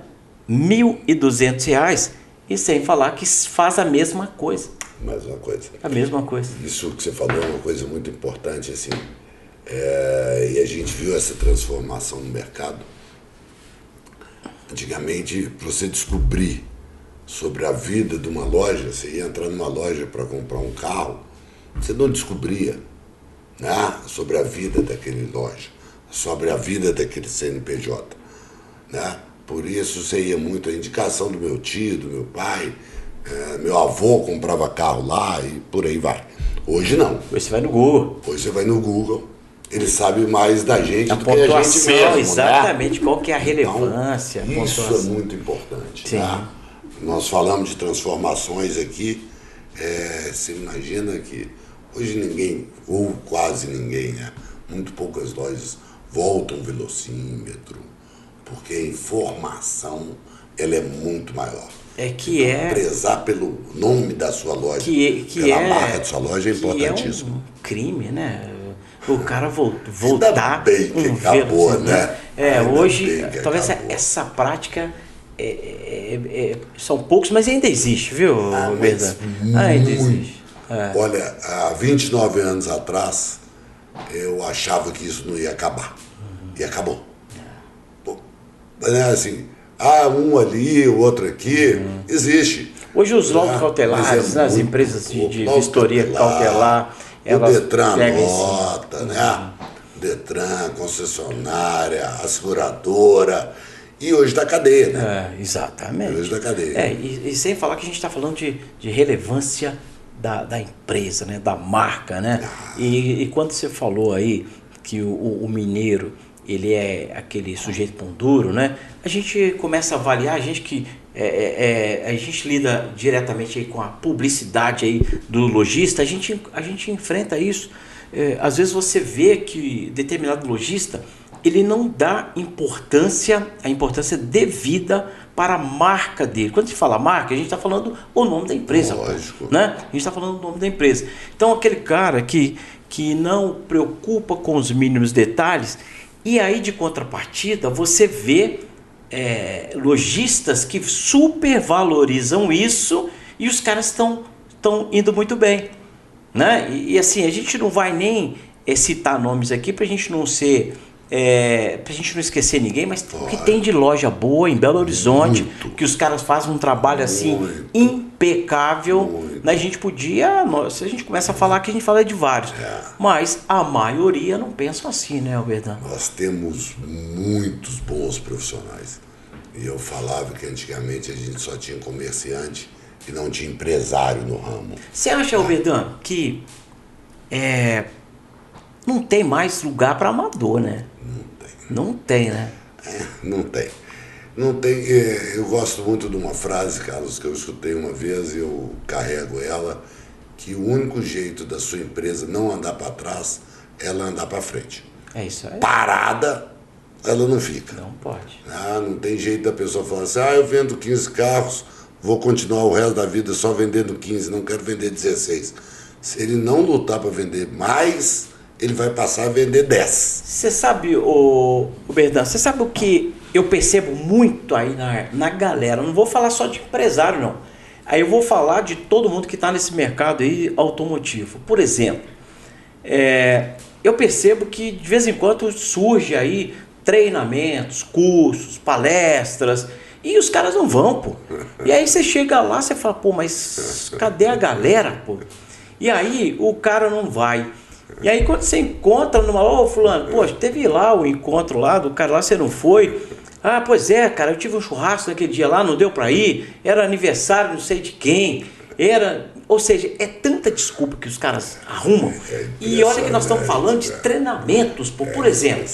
R$1.200. E sem falar que faz a mesma coisa. Mais uma coisa. A mesma coisa. Isso que você falou é uma coisa muito importante, assim. E a gente viu essa transformação no mercado. Antigamente, para você descobrir sobre a vida de uma loja, você ia entrar numa loja para comprar um carro, você não descobria, né, sobre a vida daquele loja, sobre a vida daquele CNPJ, né? Por isso você ia muito a indicação do meu tio, do meu pai, meu avô comprava carro lá e por aí vai. Hoje não. Hoje você vai no Google. Hoje você vai no Google, ele sabe mais da gente A do que a gente pontuação, mesmo, exatamente, né? qual que é a relevância. Então, a isso é pontuação. muito importante. Sim. Tá? Nós falamos de transformações aqui, você imagina que hoje ninguém, ou quase ninguém, né? Muito poucas lojas voltam velocímetro, porque a informação ela é muito maior. É que então, prezar pelo nome da sua loja, pela marca da sua loja é importantíssimo. É um crime, né? O cara voltar Ainda bem que acabou, né? Ainda Hoje, bem que talvez acabou. essa prática são poucos, mas ainda existe, viu, Roberto? Ainda existe. Olha, há 29 anos atrás, eu achava que isso não ia acabar. E acabou. Pô, né, assim, um ali, o outro aqui, existe. Hoje os laudos cautelares, né, as empresas de vistoria cautelar, o Detran pegam nota, né? Detran, concessionária, a seguradora. E hoje da cadeia, né? Exatamente. Hoje da cadeia. E sem falar que a gente está falando de relevância da empresa, né? Da marca, né? E quando você falou aí que o mineiro, ele é aquele sujeito pão duro, né? A gente começa a avaliar, a gente lida diretamente aí com a publicidade aí do lojista, a gente enfrenta isso. Às vezes você vê que determinado lojista, ele não dá a importância devida para a marca dele. Quando se fala marca, a gente está falando o nome da empresa. Lógico. Né? A gente está falando o nome da empresa. Então, aquele cara que não preocupa com os mínimos detalhes, e aí, de contrapartida, você vê lojistas que supervalorizam isso e os caras estão indo muito bem. Né? E assim, a gente não vai nem citar nomes aqui para a gente não ser... pra gente não esquecer ninguém, mas o que tem de loja boa em Belo Horizonte, que os caras fazem um trabalho assim impecável, né? A gente podia, se a gente começa a falar que a gente fala de vários, mas a maioria não pensam assim, né, Albertão? Nós temos muitos bons profissionais. E eu falava que antigamente a gente só tinha comerciante e não tinha empresário no ramo. Você acha, Albertão, que não tem mais lugar para amador, né? Não tem, né? Não tem. Não tem. Eu gosto muito de uma frase, Carlos, que eu escutei uma vez e eu carrego ela, que o único jeito da sua empresa não andar para trás é ela andar para frente. É isso aí. Parada, ela não fica. Não pode. Não tem jeito da pessoa falar assim, eu vendo 15 carros, vou continuar o resto da vida só vendendo 15, não quero vender 16. Se ele não lutar para vender mais, ele vai passar a vender 10. Você sabe, o Berdan, você sabe o que eu percebo muito aí na galera? Não vou falar só de empresário, não. Aí eu vou falar de todo mundo que está nesse mercado aí automotivo. Por exemplo, eu percebo que de vez em quando surge aí treinamentos, cursos, palestras, e os caras não vão, pô. E aí você chega lá, você fala, pô, mas cadê a galera, pô? E aí o cara não vai. E aí quando você encontra ô fulano, pô, teve lá o encontro lá do cara lá, você não foi? Ah, pois é, cara, eu tive um churrasco naquele dia lá, não deu pra ir, era aniversário não sei de quem, ou seja, é tanta desculpa que os caras arrumam. E olha que nós estamos falando de treinamentos, pô. Por exemplo,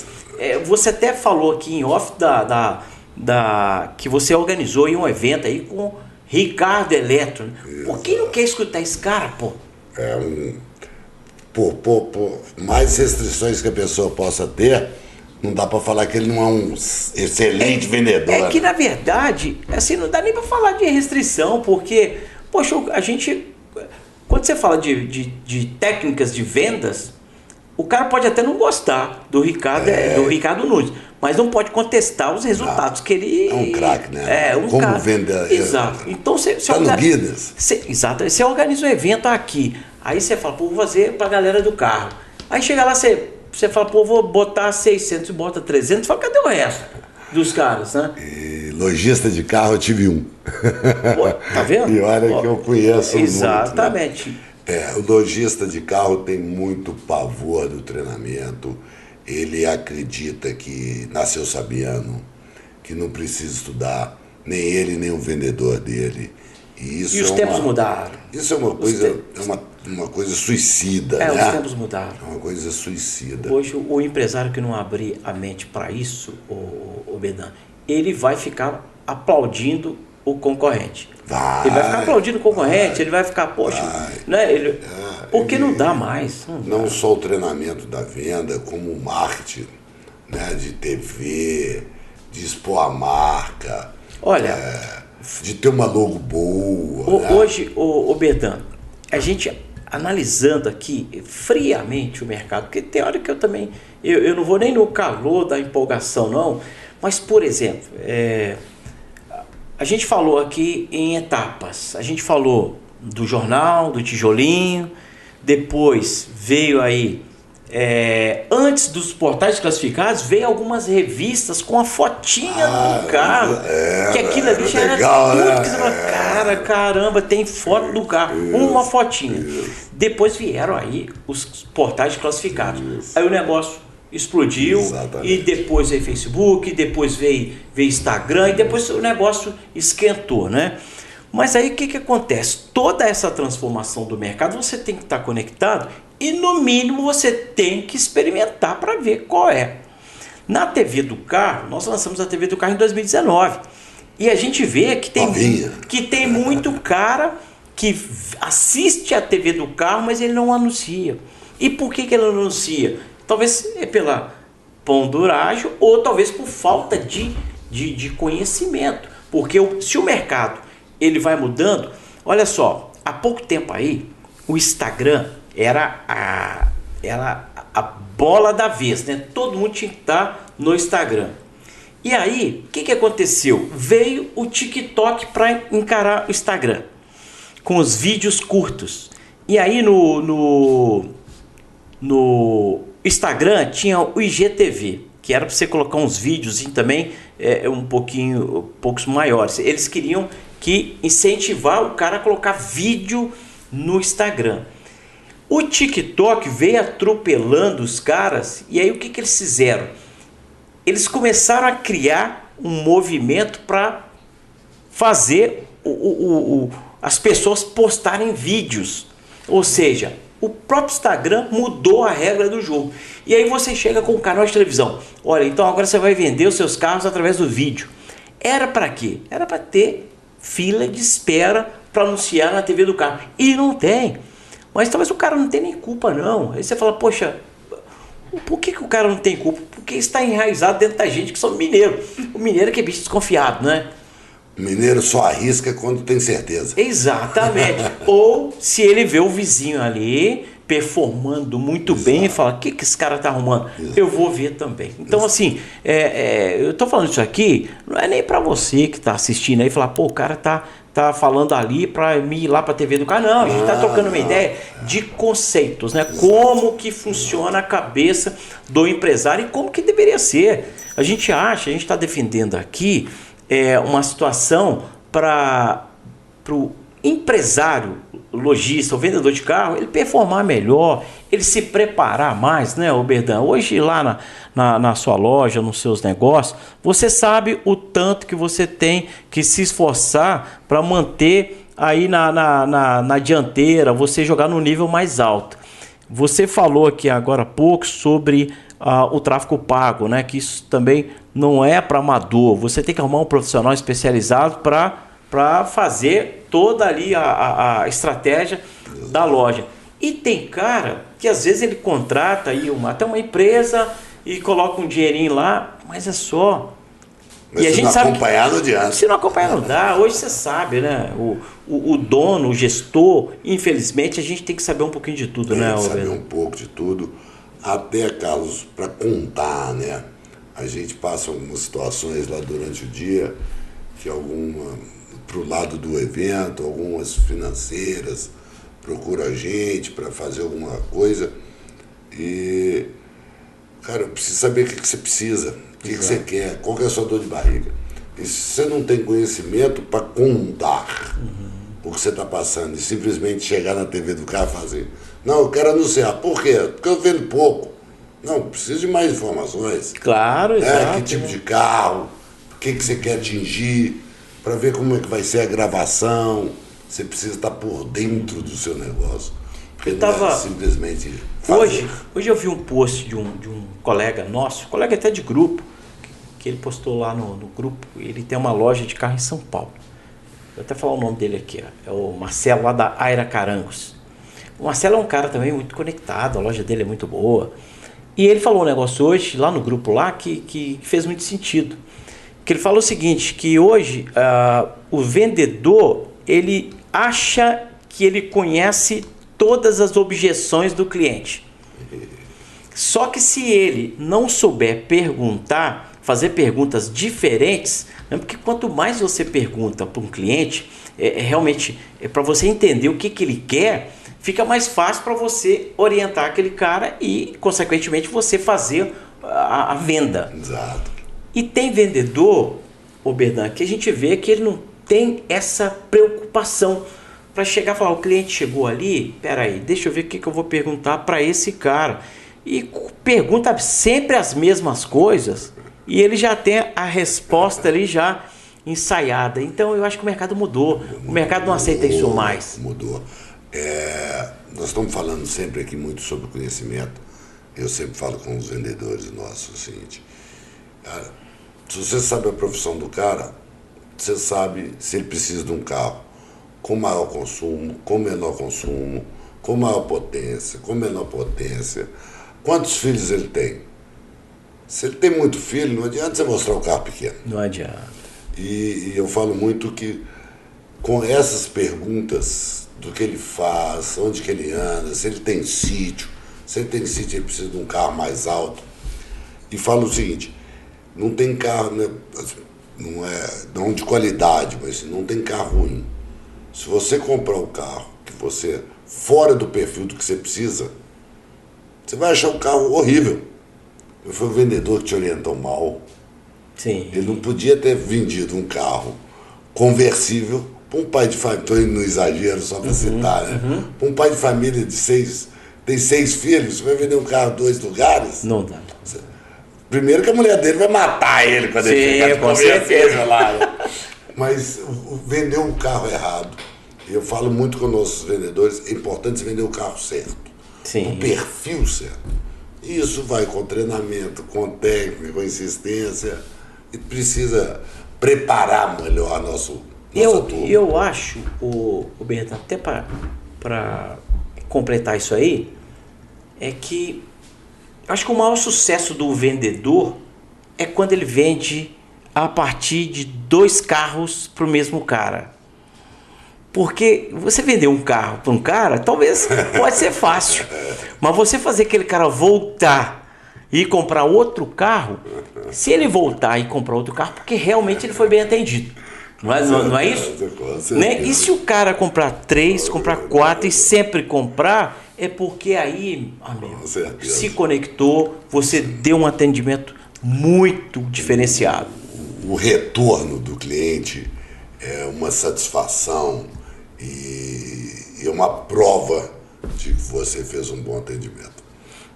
você até falou aqui em off que você organizou em um evento aí com Ricardo Eletro, né? Pô, quem não quer escutar esse cara, pô? Por mais restrições que a pessoa possa ter, não dá para falar que ele não é um excelente vendedor. É que, na verdade, assim, não dá nem para falar de restrição, porque, poxa, a gente... Quando você fala de técnicas de vendas, o cara pode até não gostar do Ricardo Nunes, mas não pode contestar os resultados que ele... É um craque, né? Como cara. Venda... Exato. Então, você no Guinness. Exato. Você organiza um evento aqui, aí você fala, pô, vou fazer para a galera do carro. Aí chega lá, você fala, pô, vou botar 600, bota 300, fala, cadê o resto dos caras, né? E lojista de carro eu tive um. Pô, tá vendo? E olha que eu conheço exatamente. Muito, né? O lojista de carro tem muito pavor do treinamento. Ele acredita que nasceu sabiano, que não precisa estudar, nem ele, nem o vendedor dele. E os tempos mudaram. Isso é uma coisa, uma coisa suicida, né? Os tempos mudaram. É uma coisa suicida. Hoje, o empresário que não abrir a mente para isso, o Berdan, ele vai ficar aplaudindo o concorrente. Ele vai ficar aplaudindo o concorrente, ele vai ficar, poxa, né? Porque não dá mais. Não só o treinamento da venda, como o marketing, né? De TV, de expor a marca. Olha... de ter uma logo boa. Né? Hoje, o Berdan, a gente analisando aqui friamente o mercado, porque tem hora que eu também, eu não vou nem no calor da empolgação não, mas por exemplo, a gente falou aqui em etapas, a gente falou do jornal, do tijolinho, depois veio aí, antes dos portais classificados, veio algumas revistas com a fotinha do carro, que aquilo ali já legal, era tudo que você fala, caramba, tem foto do carro, uma fotinha. Depois vieram aí os portais classificados. Aí o negócio explodiu. Exatamente. E depois veio Facebook, depois veio Instagram, e depois o negócio esquentou, né? Mas aí o que acontece? Toda essa transformação do mercado, você tem que estar conectado e no mínimo você tem que experimentar para ver qual é. Na TV do carro, nós lançamos a TV do carro em 2019 e a gente vê que tem muito cara que assiste a TV do carro, mas ele não anuncia. E por que ele não anuncia? Talvez é pela ponduragem ou talvez por falta de conhecimento. Porque se o mercado ele vai mudando, olha só, há pouco tempo aí, o Instagram era a bola da vez, né? Todo mundo tinha que estar no Instagram. E aí, o que aconteceu? Veio o TikTok para encarar o Instagram, com os vídeos curtos. E aí no Instagram tinha o IGTV, que era para você colocar uns vídeos também, poucos maiores. Eles queriam incentivar o cara a colocar vídeo no Instagram. O TikTok veio atropelando os caras, e aí o que eles fizeram? Eles começaram a criar um movimento para fazer as pessoas postarem vídeos. Ou seja, O próprio Instagram mudou a regra do jogo. E aí você chega com um canal de televisão. Olha, então agora você vai vender os seus carros através do vídeo. Era para quê? Era para ter fila de espera para anunciar na TV do carro. E não tem. Mas talvez o cara não tenha nem culpa não. Aí você fala, poxa, por que o cara não tem culpa? Porque está enraizado dentro da gente que são mineiros. O mineiro é que é bicho desconfiado, né? O mineiro só arrisca quando tem certeza. Exatamente. Ou se ele vê o vizinho ali performando muito bem e fala, o que esse cara tá arrumando? Eu vou ver também. Então assim, eu tô falando isso aqui, não é nem para você que tá assistindo aí falar, pô, o cara tá falando ali para mim ir lá para a TV do cara. Não, a gente tá trocando uma ideia de conceitos, né? Como que funciona a cabeça do empresário e como que deveria ser. A gente está defendendo aqui uma situação para o empresário, lojista, o vendedor de carro, ele performar melhor, ele se preparar mais, né, Oberdan? Hoje lá na sua loja, nos seus negócios, você sabe o tanto que você tem que se esforçar para manter aí na dianteira, você jogar no nível mais alto. Você falou aqui agora há pouco sobre o tráfego pago, né? Que isso também não é para amador. Você tem que arrumar um profissional especializado para fazer toda ali a estratégia da loja. E tem cara que às vezes ele contrata aí até uma empresa e coloca um dinheirinho lá, mas é só. Mas e a se gente não sabe acompanhar, não adianta. Se não acompanhar, não dá. Hoje você sabe, né? O dono, o gestor, infelizmente, a gente tem que saber um pouquinho de tudo, né? Tem que saber um pouco de tudo. Até, Carlos, para contar, né? A gente passa algumas situações lá durante o dia, que para o lado do evento, algumas financeiras procuram a gente para fazer alguma coisa. E, cara, eu preciso saber o que você precisa, o que você quer, qual que é a sua dor de barriga. E se você não tem conhecimento para contar o que você está passando e simplesmente chegar na TV do carro e fazer, não, eu quero anunciar. Por quê? Porque eu vendo pouco. Não, preciso de mais informações. Claro, exato. Que tipo de carro, o que você quer atingir, para ver como é que vai ser a gravação. Você precisa estar por dentro do seu negócio. Porque não é simplesmente fazer. Hoje eu vi um post de um colega nosso, colega até de grupo, que ele postou lá no grupo. Ele tem uma loja de carro em São Paulo. Vou até falar o nome dele aqui. Ó. É o Marcelo, lá da Aira Carangos. O Marcelo é um cara também muito conectado, a loja dele é muito boa. E ele falou um negócio hoje, lá no grupo lá, que fez muito sentido. Que ele falou o seguinte, que hoje o vendedor, ele acha que ele conhece todas as objeções do cliente. Só que se ele não souber perguntar, fazer perguntas diferentes, né, porque quanto mais você pergunta para um cliente, realmente para você entender o que ele quer, fica mais fácil para você orientar aquele cara e, consequentemente, você fazer a venda. Exato. E tem vendedor, Oberdan, que a gente vê que ele não tem essa preocupação para chegar e falar, o cliente chegou ali, peraí, deixa eu ver o que eu vou perguntar para esse cara. E pergunta sempre as mesmas coisas e ele já tem a resposta ali já ensaiada. Então eu acho que o mercado mudou. O mercado não aceita isso mais. Mudou. Nós estamos falando sempre aqui muito sobre conhecimento. Eu sempre falo com os vendedores nossos o seguinte, cara, se você sabe a profissão do cara, você sabe se ele precisa de um carro com maior consumo, com menor consumo, com maior potência, com menor potência, quantos filhos ele tem. Se ele tem muito filho, não adianta você mostrar um carro pequeno. Não adianta. E eu falo muito que com essas perguntas do que ele faz, onde que ele anda, se ele tem sítio, ele precisa de um carro mais alto. E falo o seguinte, não tem carro, né, não de qualidade, mas não tem carro ruim. Se você comprar um carro que você, fora do perfil do que você precisa, você vai achar um carro horrível. Foi o vendedor que te orientou mal. Sim. Ele não podia ter vendido um carro conversível para um pai de família, estou indo no exagero só para citar, né? Para um pai de família tem 6 filhos, você vai vender um carro 2 lugares? Não dá. Primeiro que a mulher dele vai matar ele quando ele chegar de com certeza lá. Né? Mas vender um carro errado, eu falo muito com nossos vendedores, é importante você vender o carro certo. Sim. o perfil certo. Isso vai com treinamento, com técnica, com insistência, e precisa preparar melhor nossa turma. Eu acho, o Bertão, até para completar isso aí, é que acho que o maior sucesso do vendedor é quando ele vende a partir de 2 carros para o mesmo cara. Porque você vender um carro para um cara, talvez pode ser fácil. Mas você fazer aquele cara voltar e comprar outro carro, se ele voltar e comprar outro carro, porque realmente ele foi bem atendido. Não é isso? Né? E se o cara comprar 3, comprar 4 e sempre comprar, é porque aí, amigo, se conectou, você deu um atendimento muito diferenciado. O retorno do cliente é uma satisfação e uma prova de que você fez um bom atendimento.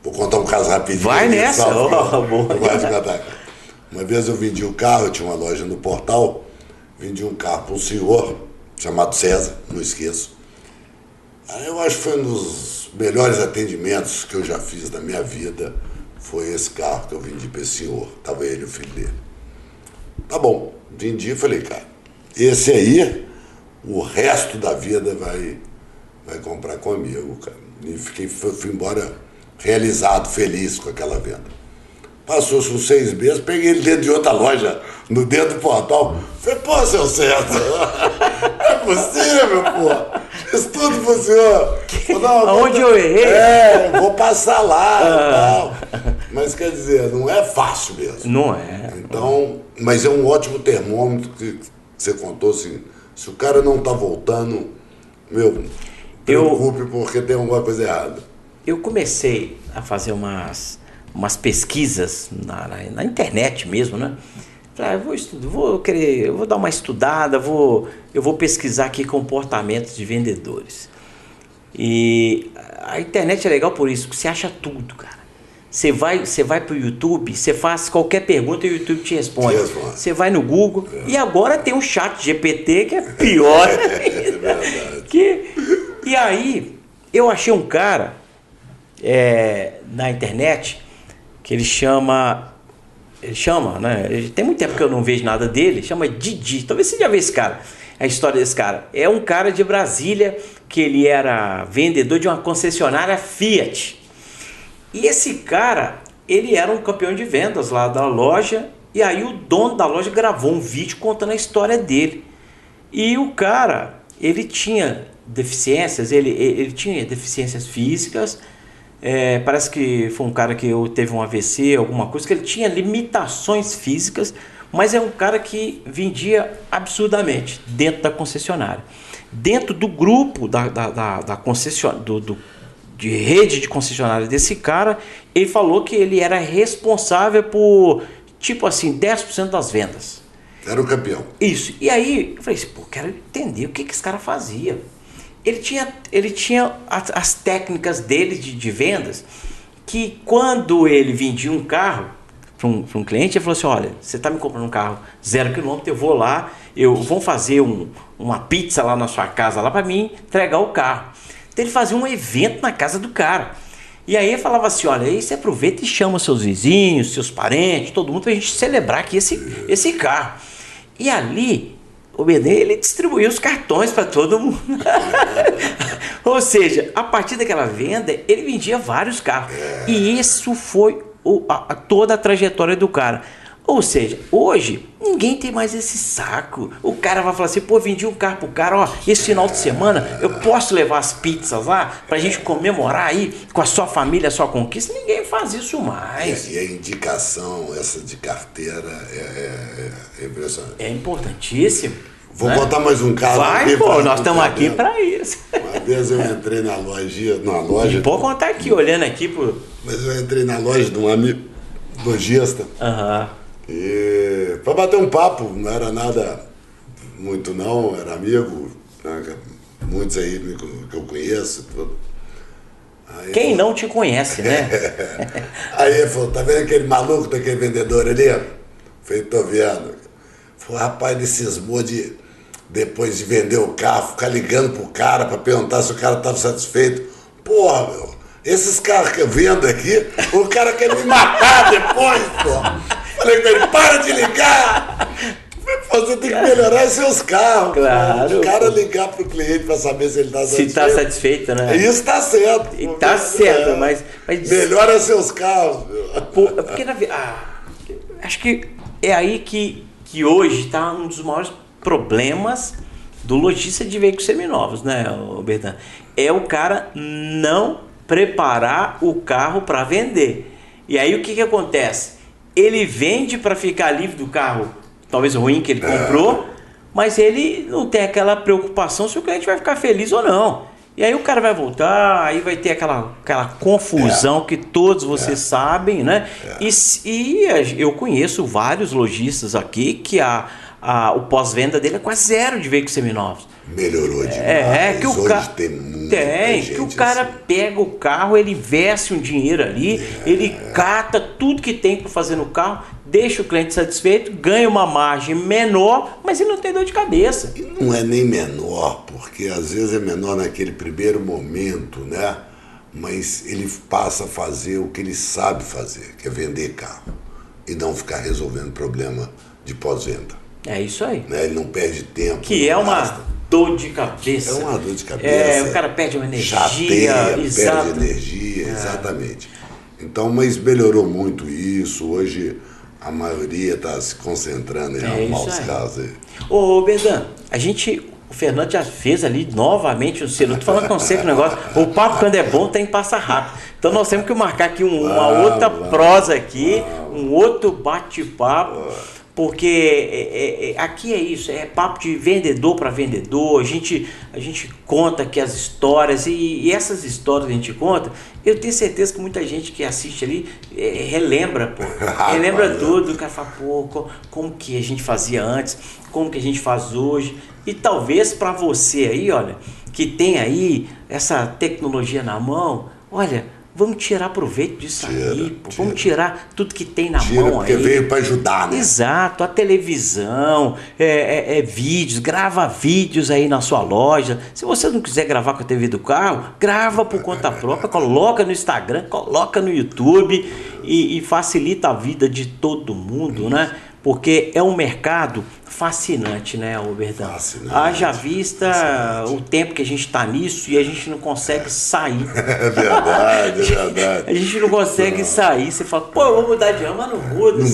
Vou contar um caso rapidinho. Vai nessa! Uma vez eu vendi um carro, eu tinha uma loja no Portal, vendi um carro para um senhor chamado César, não esqueço. Aí eu acho que foi um dos melhores atendimentos que eu já fiz na minha vida, foi esse carro que eu vendi para esse senhor. Estava ele e o filho dele. Tá bom, vendi e falei, cara, esse aí, o resto da vida vai comprar comigo, cara. E fui embora realizado, feliz com aquela venda. Passou-se uns 6 meses, peguei ele dentro de outra loja, dentro do Portal. Falei, pô, seu César, é possível, pô. Fiz tudo pro senhor. Aonde eu errei? Vou passar lá e tal. Mas quer dizer, não é fácil mesmo. Não é. Então, mas é um ótimo termômetro que você contou assim. Se o cara não tá voltando, preocupe porque tem alguma coisa errada. Eu comecei a fazer umas pesquisas na internet mesmo, né? Falei, eu vou dar uma estudada, eu vou pesquisar aqui comportamentos de vendedores. E a internet é legal por isso, porque você acha tudo, cara. Você vai pro YouTube, você faz qualquer pergunta e o YouTube te responde. Você vai no Google e agora tem um chat GPT que é pior. É verdade. E aí, eu achei um cara na internet que ele chama, né? Tem muito tempo que eu não vejo nada dele, chama Didi. Talvez você já viu esse cara, a história desse cara. É um cara de Brasília que ele era vendedor de uma concessionária Fiat. E esse cara, ele era um campeão de vendas lá da loja, e aí o dono da loja gravou um vídeo contando a história dele. E o cara, ele tinha deficiências, ele tinha deficiências físicas, parece que foi um cara que teve um AVC, alguma coisa, que ele tinha limitações físicas, mas é um cara que vendia absurdamente dentro da concessionária. Dentro do grupo da concessionária, de rede de concessionária desse cara, ele falou que ele era responsável por, tipo assim, 10% das vendas. Era o campeão. Isso. E aí, eu falei assim, pô, quero entender o que esse cara fazia. Ele tinha as técnicas dele de vendas, que quando ele vendia um carro para um cliente, ele falou assim, olha, você está me comprando um carro 0 km, eu vou lá, vou fazer uma pizza lá na sua casa lá para mim entregar o carro. Então ele fazia um evento na casa do cara. E aí ele falava assim, olha, aí você aproveita e chama seus vizinhos, seus parentes, todo mundo, pra gente celebrar aqui esse carro. E ali, o Benê, ele distribuiu os cartões para todo mundo. Ou seja, a partir daquela venda, ele vendia vários carros. E isso foi toda a trajetória do cara. Ou seja, hoje, ninguém tem mais esse saco. O cara vai falar assim, pô, vendi um carro pro cara, ó, esse final de semana eu posso levar as pizzas lá pra gente comemorar aí com a sua família, a sua conquista. Ninguém faz isso mais. E a indicação, essa de carteira, é impressionante. É importantíssimo. Vou botar mais um caso. Vai, pô, nós estamos aqui pra isso. Uma vez eu entrei na loja. Pode contar aqui, olhando aqui pro... Mas eu entrei na loja de um amigo lojista. E para bater um papo, não era nada muito não, era amigo, né, muitos aí que eu conheço. Tudo. Aí quem não te conhece, né? Aí ele falou, tá vendo aquele maluco daquele vendedor ali? Eu falei, tô vendo. Falei, rapaz, ele cismou de, depois de vender o carro, ficar ligando pro cara para perguntar se o cara estava satisfeito. Porra, meu, esses carros que eu vendo aqui, o cara quer me matar depois, pô. Falei com ele, para de ligar. Você tem que melhorar seus carros. Claro. O cara ligar pro cliente para saber se ele está satisfeito. Se está satisfeito, né? Isso está certo. E tá certo, mas... Melhora seus carros. Porque acho que é aí que hoje está um dos maiores problemas do lojista de veículos seminovos, né, Berdan? É o cara não preparar o carro para vender. E aí o que acontece? Ele vende para ficar livre do carro, talvez ruim que ele comprou, mas ele não tem aquela preocupação se o cliente vai ficar feliz ou não. E aí o cara vai voltar, aí vai ter aquela confusão que todos vocês sabem, né? E eu conheço vários lojistas aqui que o pós-venda dele é quase zero de veículos seminovos. Melhorou demais. Que o hoje tem muita gente que o cara assim. pega o carro, ele investe um dinheiro ali, ele cata tudo que tem para fazer no carro, deixa o cliente satisfeito, ganha uma margem menor, mas ele não tem dor de cabeça. E não é nem menor, porque às vezes é menor naquele primeiro momento, né? Mas ele passa a fazer o que ele sabe fazer, que é vender carro, e não ficar resolvendo problema de pós-venda. É isso aí. Né? Ele não perde tempo. Que é uma dor de cabeça. É uma dor de cabeça. O cara perde uma energia. Chateia, perde energia, exatamente. Então, mas melhorou muito isso. Hoje a maioria está se concentrando em arrumar os carros aí. Ô, Berdan, o Fernando já fez ali novamente o selo. Eu tô falando com você que o negócio. O papo, quando é bom, tem que passar rápido. Então nós temos que marcar aqui uma outra prosa aqui, um outro bate-papo. Porque aqui é isso, é papo de vendedor para vendedor, a gente conta aqui as histórias e essas histórias que a gente conta, eu tenho certeza que muita gente que assiste ali relembra, pô, relembra tudo, o cara fala, pô, como que a gente fazia antes, como que a gente faz hoje, e talvez para você aí, olha, que tem aí essa tecnologia na mão, olha, vamos tirar proveito disso aí, pô. Vamos tirar tudo que tem na mão porque aí. Porque veio para ajudar, né? Exato, a televisão, vídeos, grava vídeos aí na sua loja. Se você não quiser gravar com a TV do carro, grava por conta própria, coloca no Instagram, coloca no YouTube e facilita a vida de todo mundo, né? Porque é um mercado fascinante, né, Berdan? Fascinante. Haja vista o tempo que a gente está nisso e a gente não consegue sair. É verdade, é verdade. A gente não consegue sair. Você fala, pô, eu vou mudar de ramo, mas não muda.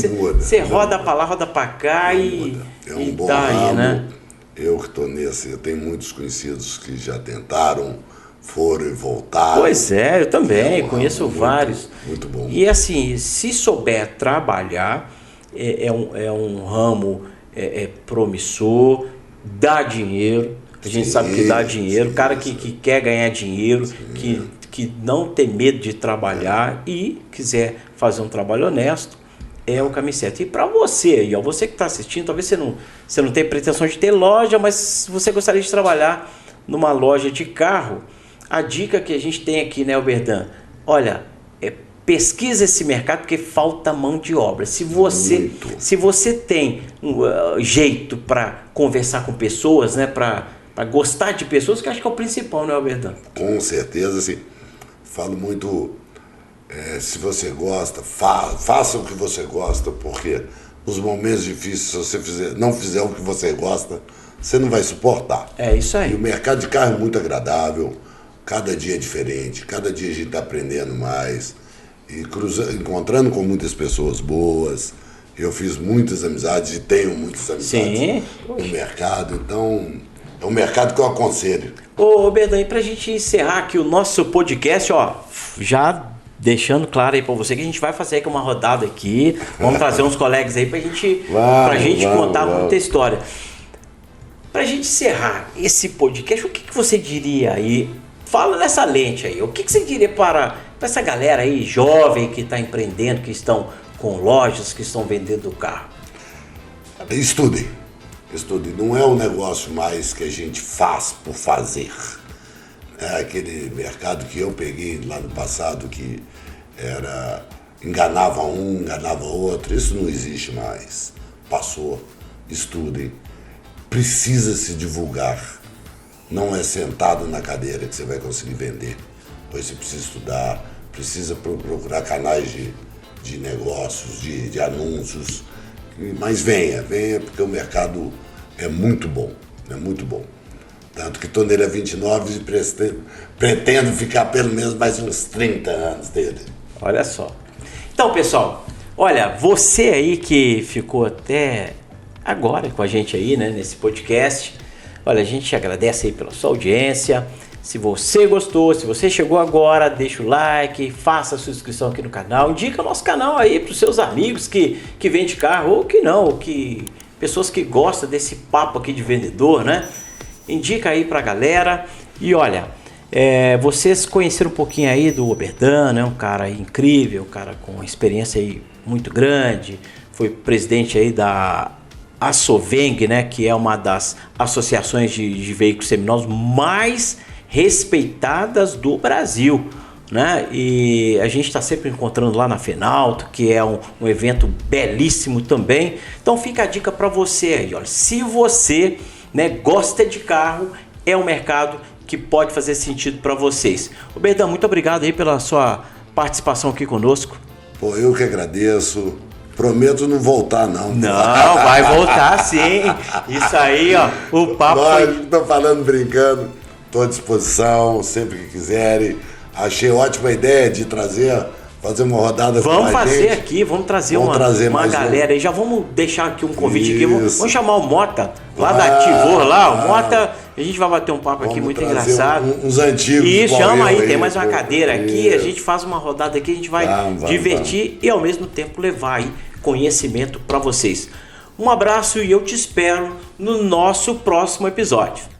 Você roda pra lá, roda pra cá e é um bom tá ramo. Aí, né? Eu que estou nesse, eu tenho muitos conhecidos que já tentaram, foram e voltaram. Pois é, eu também conheço vários. Muito bom. E assim, se souber trabalhar, é um ramo promissor, dá dinheiro. A gente sabe que dá dinheiro. O cara que quer ganhar dinheiro, que não tem medo de trabalhar e quiser fazer um trabalho honesto, é o caminho certo. E para você aí, você que está assistindo, talvez você não tenha pretensão de ter loja, mas você gostaria de trabalhar numa loja de carro, a dica que a gente tem aqui, né, Berdan? Olha, pesquisa esse mercado porque falta mão de obra. Se você tem jeito para conversar com pessoas, né, para gostar de pessoas, que eu acho que é o principal, né, Berdan? Com certeza, assim, falo muito, se você gosta, faça o que você gosta, porque nos momentos difíceis, se você não fizer o que você gosta, você não vai suportar. É isso aí. E o mercado de carro é muito agradável, cada dia é diferente, cada dia a gente está aprendendo mais. E encontrando com muitas pessoas boas. Eu fiz muitas amizades e tenho muitas amizades no mercado. Então, é um mercado que eu aconselho. Ô, Berdan, e pra gente encerrar aqui o nosso podcast, já deixando claro aí pra você que a gente vai fazer aqui uma rodada aqui. Vamos trazer uns colegas aí pra gente contar muita história. Pra gente encerrar esse podcast, o que você diria aí? Fala nessa lente aí. O que você diria para essa galera aí jovem que está empreendendo, que estão com lojas, que estão vendendo carro? Estudem. Não é um negócio mais que a gente faz por fazer. É aquele mercado que eu peguei lá no passado que enganava um, enganava outro. Isso não existe mais. Passou. Estudem. Precisa se divulgar. Não é sentado na cadeira que você vai conseguir vender. Hoje você precisa estudar, precisa procurar canais de negócios, de anúncios. Mas venha, porque o mercado é muito bom. Tanto que estou nele há 29 e pretendo ficar pelo menos mais uns 30 anos dele. Olha só. Então, pessoal, olha, você aí que ficou até agora com a gente aí, né, nesse podcast, olha, a gente agradece aí pela sua audiência. Se você gostou, se você chegou agora, deixa o like, faça a sua inscrição aqui no canal, indica o nosso canal aí para os seus amigos que vêm de carro ou que não, pessoas que gostam desse papo aqui de vendedor, né? Indica aí pra galera. E olha, vocês conheceram um pouquinho aí do Oberdan, né? Um cara incrível, um cara com uma experiência aí muito grande, foi presidente aí da Asoveng, né? Que é uma das associações de veículos seminosos mais respeitadas do Brasil, né? E a gente está sempre encontrando lá na Fenalto, que é um evento belíssimo também. Então fica a dica para você aí, olha, se você, né, gosta de carro, é um mercado que pode fazer sentido para vocês. Oberdan, muito obrigado aí pela sua participação aqui conosco. Pô, eu que agradeço. Prometo não voltar, não. Não, vai voltar sim. Isso aí, ó, o papo... Lógico, tô falando brincando. Tô à disposição, sempre que quiserem. Achei ótima ideia de fazer uma rodada com a gente. Vamos fazer aqui, vamos trazer uma galera aí. Já vamos deixar aqui um convite aqui. Vamos chamar o Mota, lá da Ativor, lá. O Mota, a gente vai bater um papo aqui muito engraçado. Uns antigos. E chama aí, tem mais uma cadeira aqui. A gente faz uma rodada aqui, a gente vai divertir e ao mesmo tempo levar aí conhecimento para vocês. Um abraço e eu te espero no nosso próximo episódio.